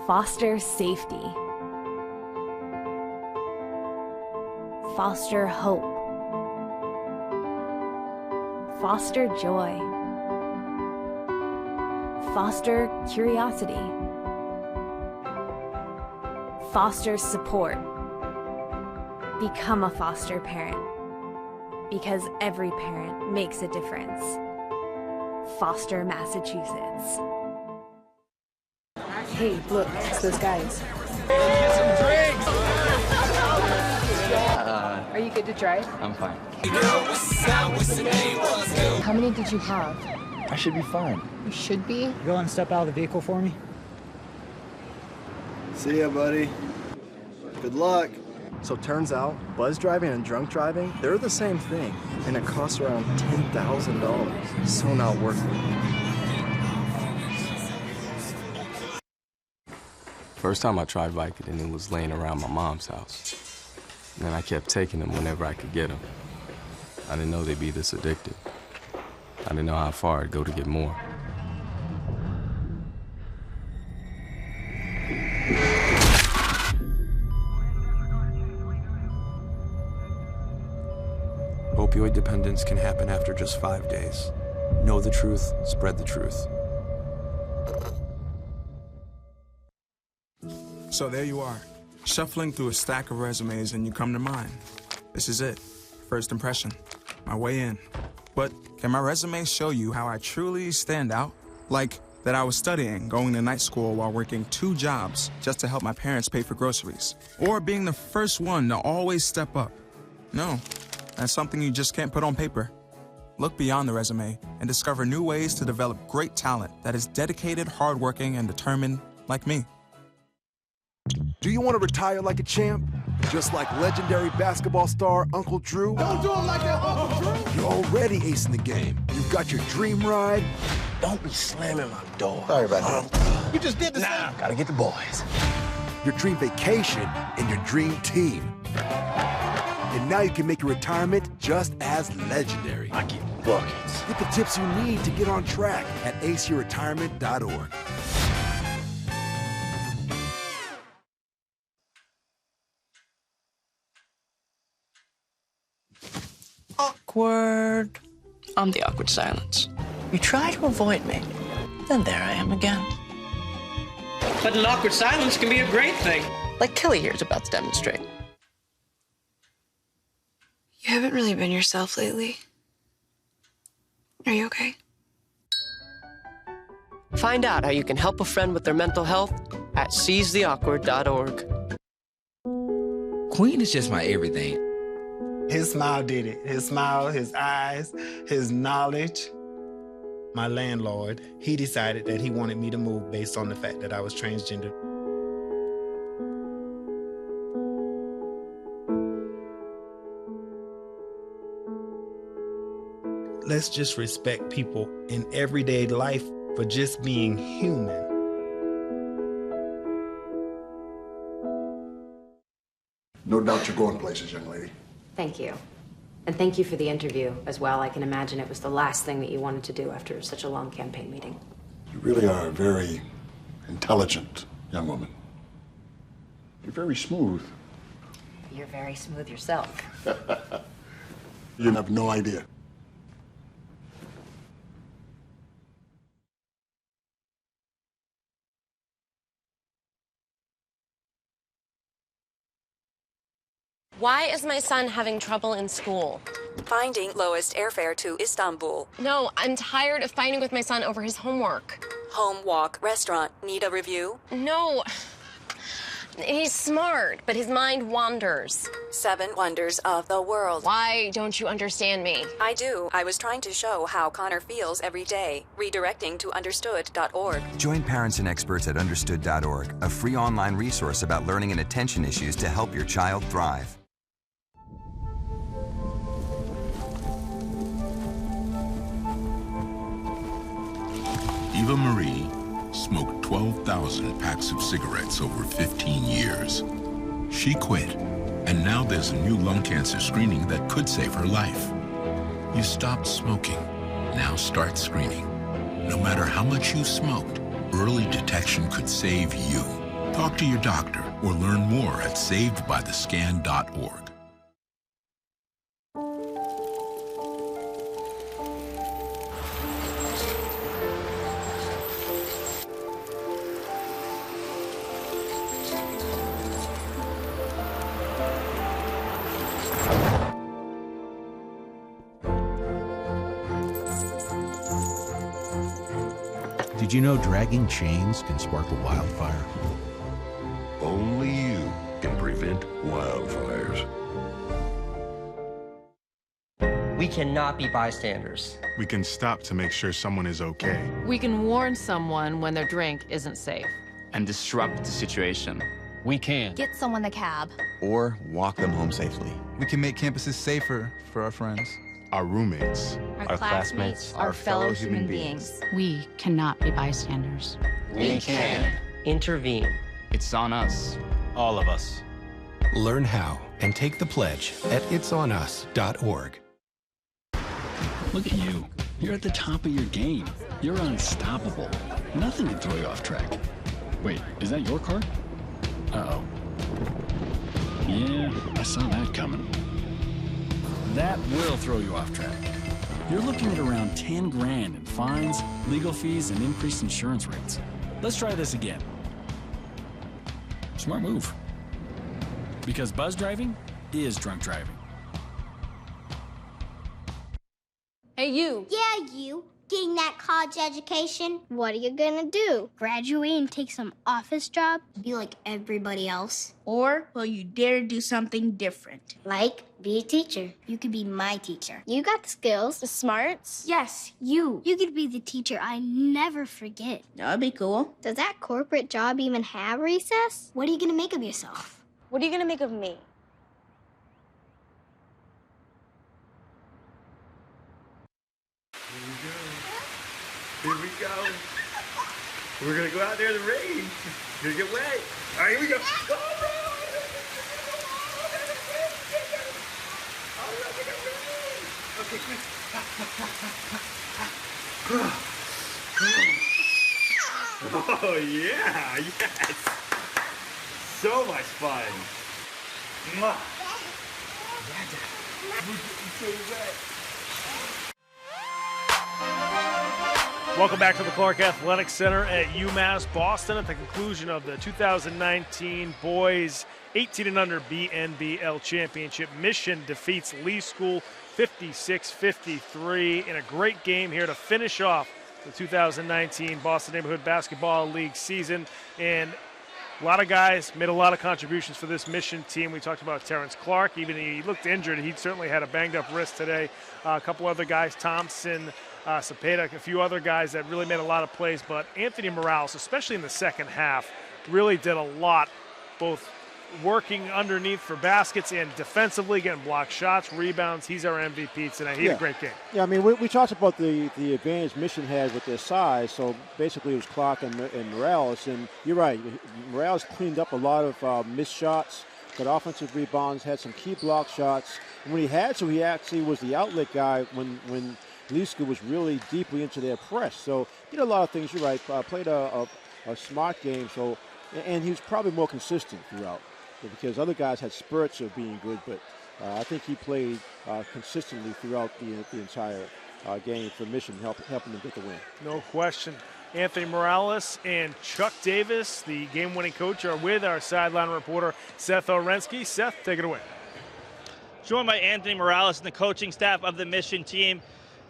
Foster safety. Foster hope. Foster joy. Foster curiosity. Foster support. Become a foster parent, because every parent makes a difference. Foster, Massachusetts. Hey, look, it's those guys. Are you good to drive? I'm fine. How many did you have? I should be fine. You should be. Go and step out of the vehicle for me. See ya, buddy. Good luck. So turns out, buzz driving and drunk driving, they're the same thing, and it costs around $10,000. So not worth it. First time I tried Vicodin, it was laying around my mom's house. And then I kept taking them whenever I could get them. I didn't know they'd be this addicted. I didn't know how far I'd go to get more. Opioid dependence can happen after just 5 days. Know the truth, spread the truth. So there you are, shuffling through a stack of resumes and you come to mine. This is it, first impression, my way in. But can my resume show you how I truly stand out? Like that I was studying, going to night school while working 2 jobs just to help my parents pay for groceries. Or being the first one to always step up. No, that's something you just can't put on paper. Look beyond the resume and discover new ways to develop great talent that is dedicated, hardworking, and determined like me. Do you want to retire like a champ? Just like legendary basketball star Uncle Drew? Don't do him like that, Uncle Drew! You're already acing the game. You've got your dream ride. Don't be slamming my door. Sorry about that. You just did the same. Gotta get the boys. Your dream vacation and your dream team. And now you can make your retirement just as legendary. I get buckets. Get the tips you need to get on track at aceyourretirement.org. Awkward. I'm the awkward silence. You try to avoid me, then there I am again. But an awkward silence can be a great thing. Like Kelly here is about to demonstrate. You haven't really been yourself lately. Are you okay? Find out how you can help a friend with their mental health at seizetheawkward.org. Queen is just my everything. His smile did it. His smile, his eyes, his knowledge. My landlord, he decided that he wanted me to move based on the fact that I was transgender. Let's just respect people in everyday life for just being human. No doubt you're going places, young lady. Thank you. And thank you for the interview as well. I can imagine it was the last thing that you wanted to do after such a long campaign meeting. You really are a very intelligent young woman. You're very smooth. You're very smooth yourself. You have no idea. Why is my son having trouble in school? Finding lowest airfare to Istanbul. No, I'm tired of fighting with my son over his homework. Home, walk, restaurant. Need a review? No. He's smart, but his mind wanders. 7 wonders of the world. Why don't you understand me? I do. I was trying to show how Connor feels every day. Redirecting to understood.org. Join parents and experts at understood.org, a free online resource about learning and attention issues to help your child thrive. Eva Marie smoked 12,000 packs of cigarettes over 15 years. She quit, and now there's a new lung cancer screening that could save her life. You stopped smoking. Now start screening. No matter how much you smoked, early detection could save you. Talk to your doctor or learn more at savedbythescan.org. Did you know dragging chains can spark a wildfire? Only you can prevent wildfires. We cannot be bystanders. We can stop to make sure someone is okay. We can warn someone when their drink isn't safe. And disrupt the situation. We can. Get someone a cab. Or walk them home safely. We can make campuses safer for our friends. Our roommates. Our classmates. Our fellow human beings. We cannot be bystanders. We can. Intervene. It's on us. All of us. Learn how and take the pledge at itsonus.org. Look at you. You're at the top of your game. You're unstoppable. Nothing can throw you off track. Wait, is that your car? Uh-oh. Yeah, I saw that coming. That will throw you off track. You're looking at around 10 grand in fines, legal fees, and increased insurance rates. Let's try this again. Smart move. Because buzz driving is drunk driving. Hey, you. Yeah, you. Getting that college education? What are you gonna do? Graduate and take some office job? Be like everybody else? Or will you dare do something different? Like, be a teacher. You could be my teacher. You got the skills. The smarts? Yes, you. You could be the teacher I never forget. That'd be cool. Does that corporate job even have recess? What are you gonna make of yourself? What are you gonna make of me? Here we go. We're gonna go out there in the rain. You're gonna get wet. All right, here we go. Go, bro. Okay, oh yeah, yes. So much fun. Mwah. So wet. Welcome back to the Clark Athletic Center at UMass Boston at the conclusion of the 2019 Boys 18 and under BNBL Championship. Mission defeats Lee School 56-53 in a great game here to finish off the 2019 Boston Neighborhood Basketball League season. And a lot of guys made a lot of contributions for this Mission team. We talked about Terrence Clark. Even he looked injured. He certainly had a banged-up wrist today. A couple other guys, Thompson, Cepeda, a few other guys that really made a lot of plays. But Anthony Morales, especially in the second half, really did a lot, both working underneath for baskets and defensively, getting blocked shots, rebounds. He's our MVP tonight. He had a great game. Yeah, I mean, we talked about the advantage Mission had with their size. So basically it was Clark and Morales. And you're right, Morales cleaned up a lot of missed shots, got offensive rebounds, had some key block shots. And when he had to, he actually was the outlet guy when Lee School was really deeply into their press. So he did a lot of things. You're right, played a smart game. So, and he was probably more consistent throughout, because other guys had spurts of being good, but I think he played consistently throughout the entire game for Mission, helping them get the win. No question. Anthony Morales and Chuck Davis, the game-winning coach, are with our sideline reporter, Seth Orensky. Seth, take it away. Joined by Anthony Morales and the coaching staff of the Mission team.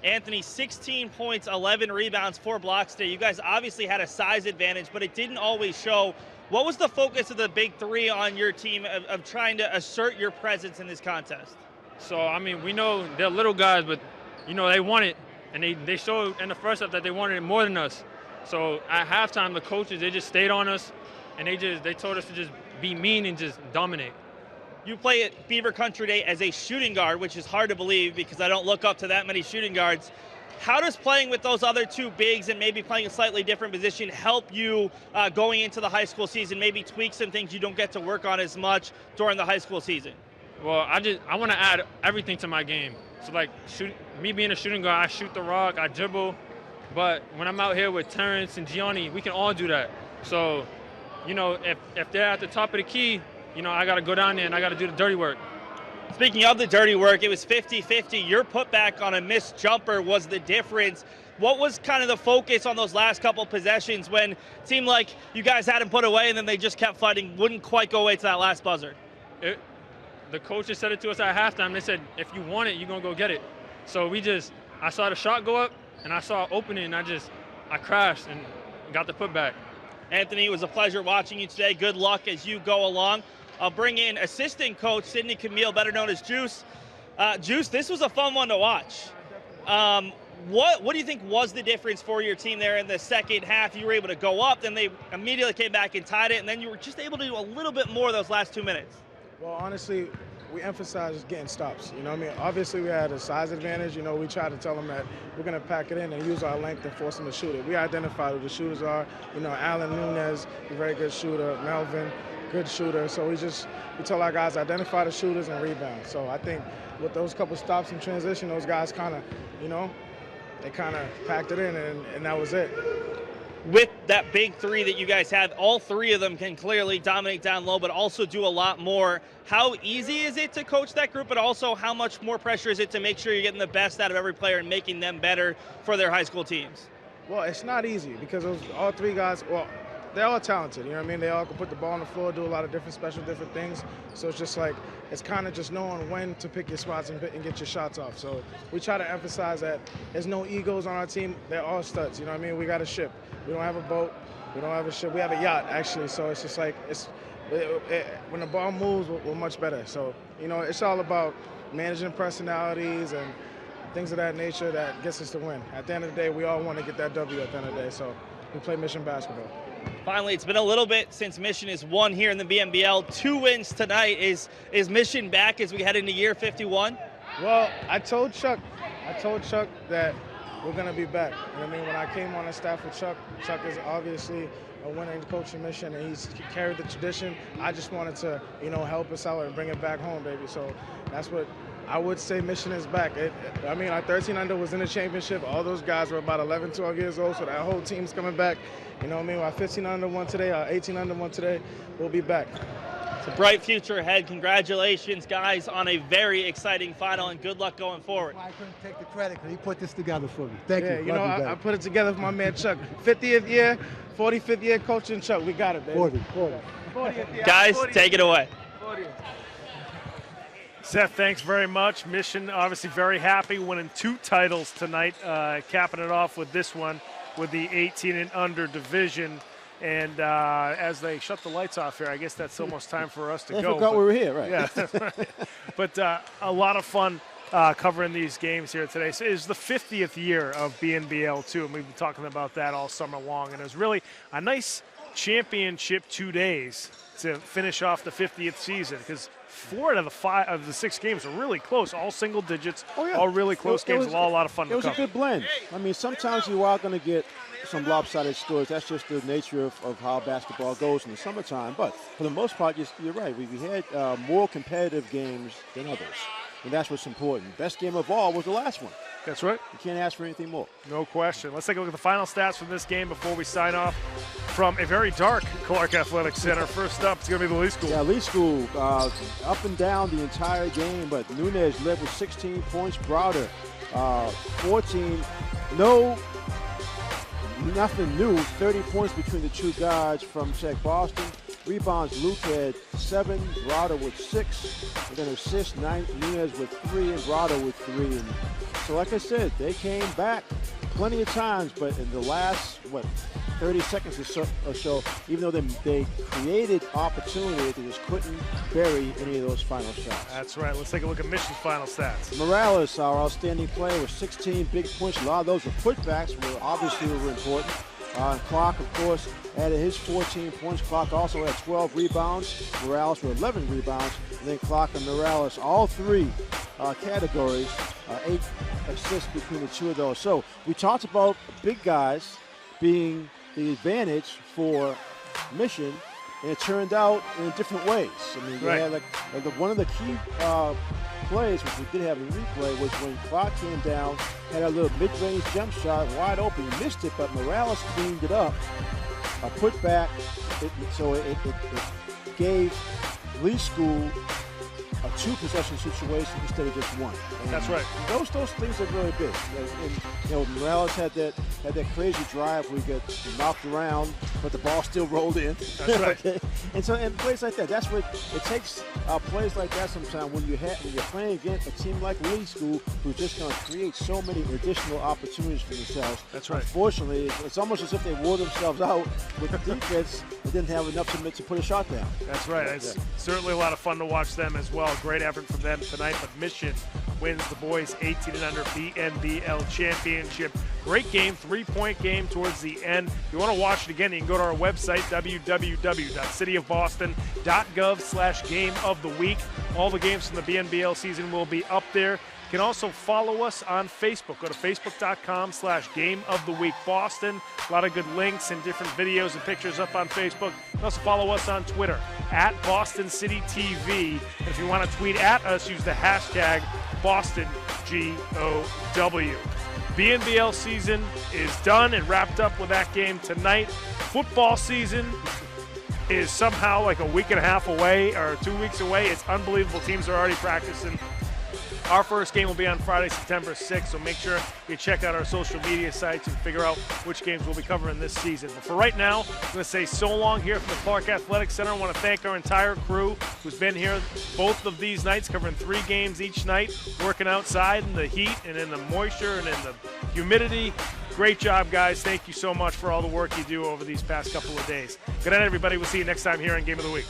Anthony, 16 points, 11 rebounds, 4 blocks today. You guys obviously had a size advantage, but it didn't always show. What was the focus of the big three on your team of trying to assert your presence in this contest? So, I mean, we know they're little guys, but, you know, they want it. And they showed in the first half that they wanted it more than us. So at halftime, the coaches, they just stayed on us, and they told us to just be mean and just dominate. You play at Beaver Country Day as a shooting guard, which is hard to believe because I don't look up to that many shooting guards. How does playing with those other two bigs and maybe playing a slightly different position help you going into the high school season, maybe tweak some things you don't get to work on as much during the high school season? Well, I want to add everything to my game. So, like, me being a shooting guard, I shoot the rock, I dribble. But when I'm out here with Terrence and Gianni, we can all do that. So, you know, if they're at the top of the key, you know, I got to go down there and I got to do the dirty work. Speaking of the dirty work, it was 50-50. Your putback on a missed jumper was the difference. What was kind of the focus on those last couple possessions when it seemed like you guys had them put away and then they just kept fighting, wouldn't quite go away to that last buzzer? The coaches said it to us at halftime. They said, if you want it, you're going to go get it. So I saw the shot go up and I saw it opening and I crashed and got the putback. Anthony, it was a pleasure watching you today. Good luck as you go along. I'll bring in assistant coach Sidney Camille, better known as Juice. Juice, this was a fun one to watch. What do you think was the difference for your team there in the second half? You were able to go up, then they immediately came back and tied it, and then you were just able to do a little bit more those last 2 minutes. Well, honestly, we emphasized getting stops. You know what I mean? Obviously, we had a size advantage. You know, we tried to tell them that we're going to pack it in and use our length and force them to shoot it. We identified who the shooters are. You know, Alan Nunez, a very good shooter. Melvin good shooter. So we tell our guys identify the shooters and rebound. So I think with those couple stops in transition, those guys kind of, they kind of packed it in, and that was it. With that big three that you guys have, all three of them can clearly dominate down low, but also do a lot more. How easy is it to coach that group, but also how much more pressure is it to make sure you're getting the best out of every player and making them better for their high school teams? Well, it's not easy because all three guys, well, they're all talented, you know what I mean? They all can put the ball on the floor, do a lot of different things. So it's just like, it's kind of just knowing when to pick your spots and get your shots off. So we try to emphasize that there's no egos on our team. They're all studs, you know what I mean? We got a ship. We don't have a boat. We don't have a ship. We have a yacht, actually. So it's just like, when the ball moves, we're much better. So, it's all about managing personalities and things of that nature that gets us to win. At the end of the day, we all want to get that W at the end of the day. So we play Mission basketball. Finally, it's been a little bit since Mission has won here in the BNBL. 2 wins tonight. Is Mission back as we head into year 51? Well, I told Chuck that we're going to be back. You know what I mean? When I came on the staff with Chuck is obviously a winning coach in Mission, and he's carried the tradition. I just wanted to, help us out and bring it back home, baby. So that's what I would say. Mission is back. Our 13 under was in the championship. All those guys were about 11, 12 years old, so that whole team's coming back. You know what I mean? Our 15 under won today, our 18 under won today. We'll be back. It's a bright future ahead. Congratulations, guys, on a very exciting final, and good luck going forward. I couldn't take the credit because he put this together for me. Thank you. I put it together for my man Chuck. 50th year, 45th year coaching Chuck. We got it, baby. 40th year. Guys, take it away. 40th. Seth, thanks very much. Mission obviously very happy, winning 2 titles tonight, capping it off with this one with the 18 and under division. And as they shut the lights off here, I guess that's almost time for us to they go. Forgot we were here, right? Yeah, that's right. But a lot of fun covering these games here today. So it's the 50th year of BNBL too, and we've been talking about that all summer long. And it was really a nice championship 2 days to finish off the 50th season, because 4 out of the 6 games are really close, all single digits, all really close games, all a lot of fun to cover. It was a good blend. I mean, sometimes you are going to get some lopsided scores. That's just the nature of how basketball goes in the summertime. But for the most part, you're right. We had more competitive games than others, and that's what's important. Best game of all was the last one. That's right. You can't ask for anything more. No question. Let's take a look at the final stats from this game before we sign off from a very dark Clark Athletic Center. First up, it's going to be the Lee School. Yeah, Lee School, up and down the entire game, but Nunez led with 16 points. Browder, 14. Nothing new. 30 points between the two guards from Tech Boston. Rebounds, Luke had 7, Browder with 6. And then assists, Nunez with 3 and Browder with 3. And so like I said, they came back plenty of times, but in the last, 30 seconds or so, even though they created opportunity, they just couldn't bury any of those final shots. That's right. Let's take a look at Mission's final stats. Morales, our outstanding player, with 16 big points. A lot of those were putbacks, obviously were important. Clark, of course, added his 14 points. Clark also had 12 rebounds. Morales with 11 rebounds. And then Clark and Morales, all 3 categories, 8 assists between the 2 of those. So we talked about big guys being the advantage for Mission, and it turned out in different ways. I mean, right. had one of the key plays, which we did have in replay, was when Clark came down, had a little mid-range jump shot, wide open. He missed it, but Morales cleaned it up. A putback, so it gave Lee School a 2-possession situation instead of just 1. And that's right. Those things are really big. And Morales had that crazy drive where he got knocked around, but the ball still rolled in. That's right. Okay? And plays like that. That's what it takes. Plays like that sometimes when you're playing against a team like Lee School, who's just going to create so many additional opportunities for themselves. That's right. Unfortunately, it's almost as if they wore themselves out with the defense and didn't have enough to put a shot down. That's right. It's certainly a lot of fun to watch them as well. Great effort from them tonight, but Mission wins the boys 18 and under BNBL championship. Great game, 3-point game towards the end. If you want to watch it again, you can go to our website, www.cityofboston.gov/game-of-the-week. All the games from the BNBL season will be up there. You can also follow us on Facebook. Go to facebook.com/game-of-the-week Boston. A lot of good links and different videos and pictures up on Facebook. Also follow us on Twitter at Boston City TV. And if you want to tweet at us, use the hashtag BostonGOW. BNBL season is done and wrapped up with that game tonight. Football season is somehow like a week and a half away or 2 weeks away. It's unbelievable. Teams are already practicing. Our first game will be on Friday, September 6th, so make sure you check out our social media sites and figure out which games we'll be covering this season. But for right now, I'm going to say so long here from the Clark Athletic Center. I want to thank our entire crew who's been here both of these nights, covering 3 games each night, working outside in the heat and in the moisture and in the humidity. Great job, guys. Thank you so much for all the work you do over these past couple of days. Good night, everybody. We'll see you next time here on Game of the Week.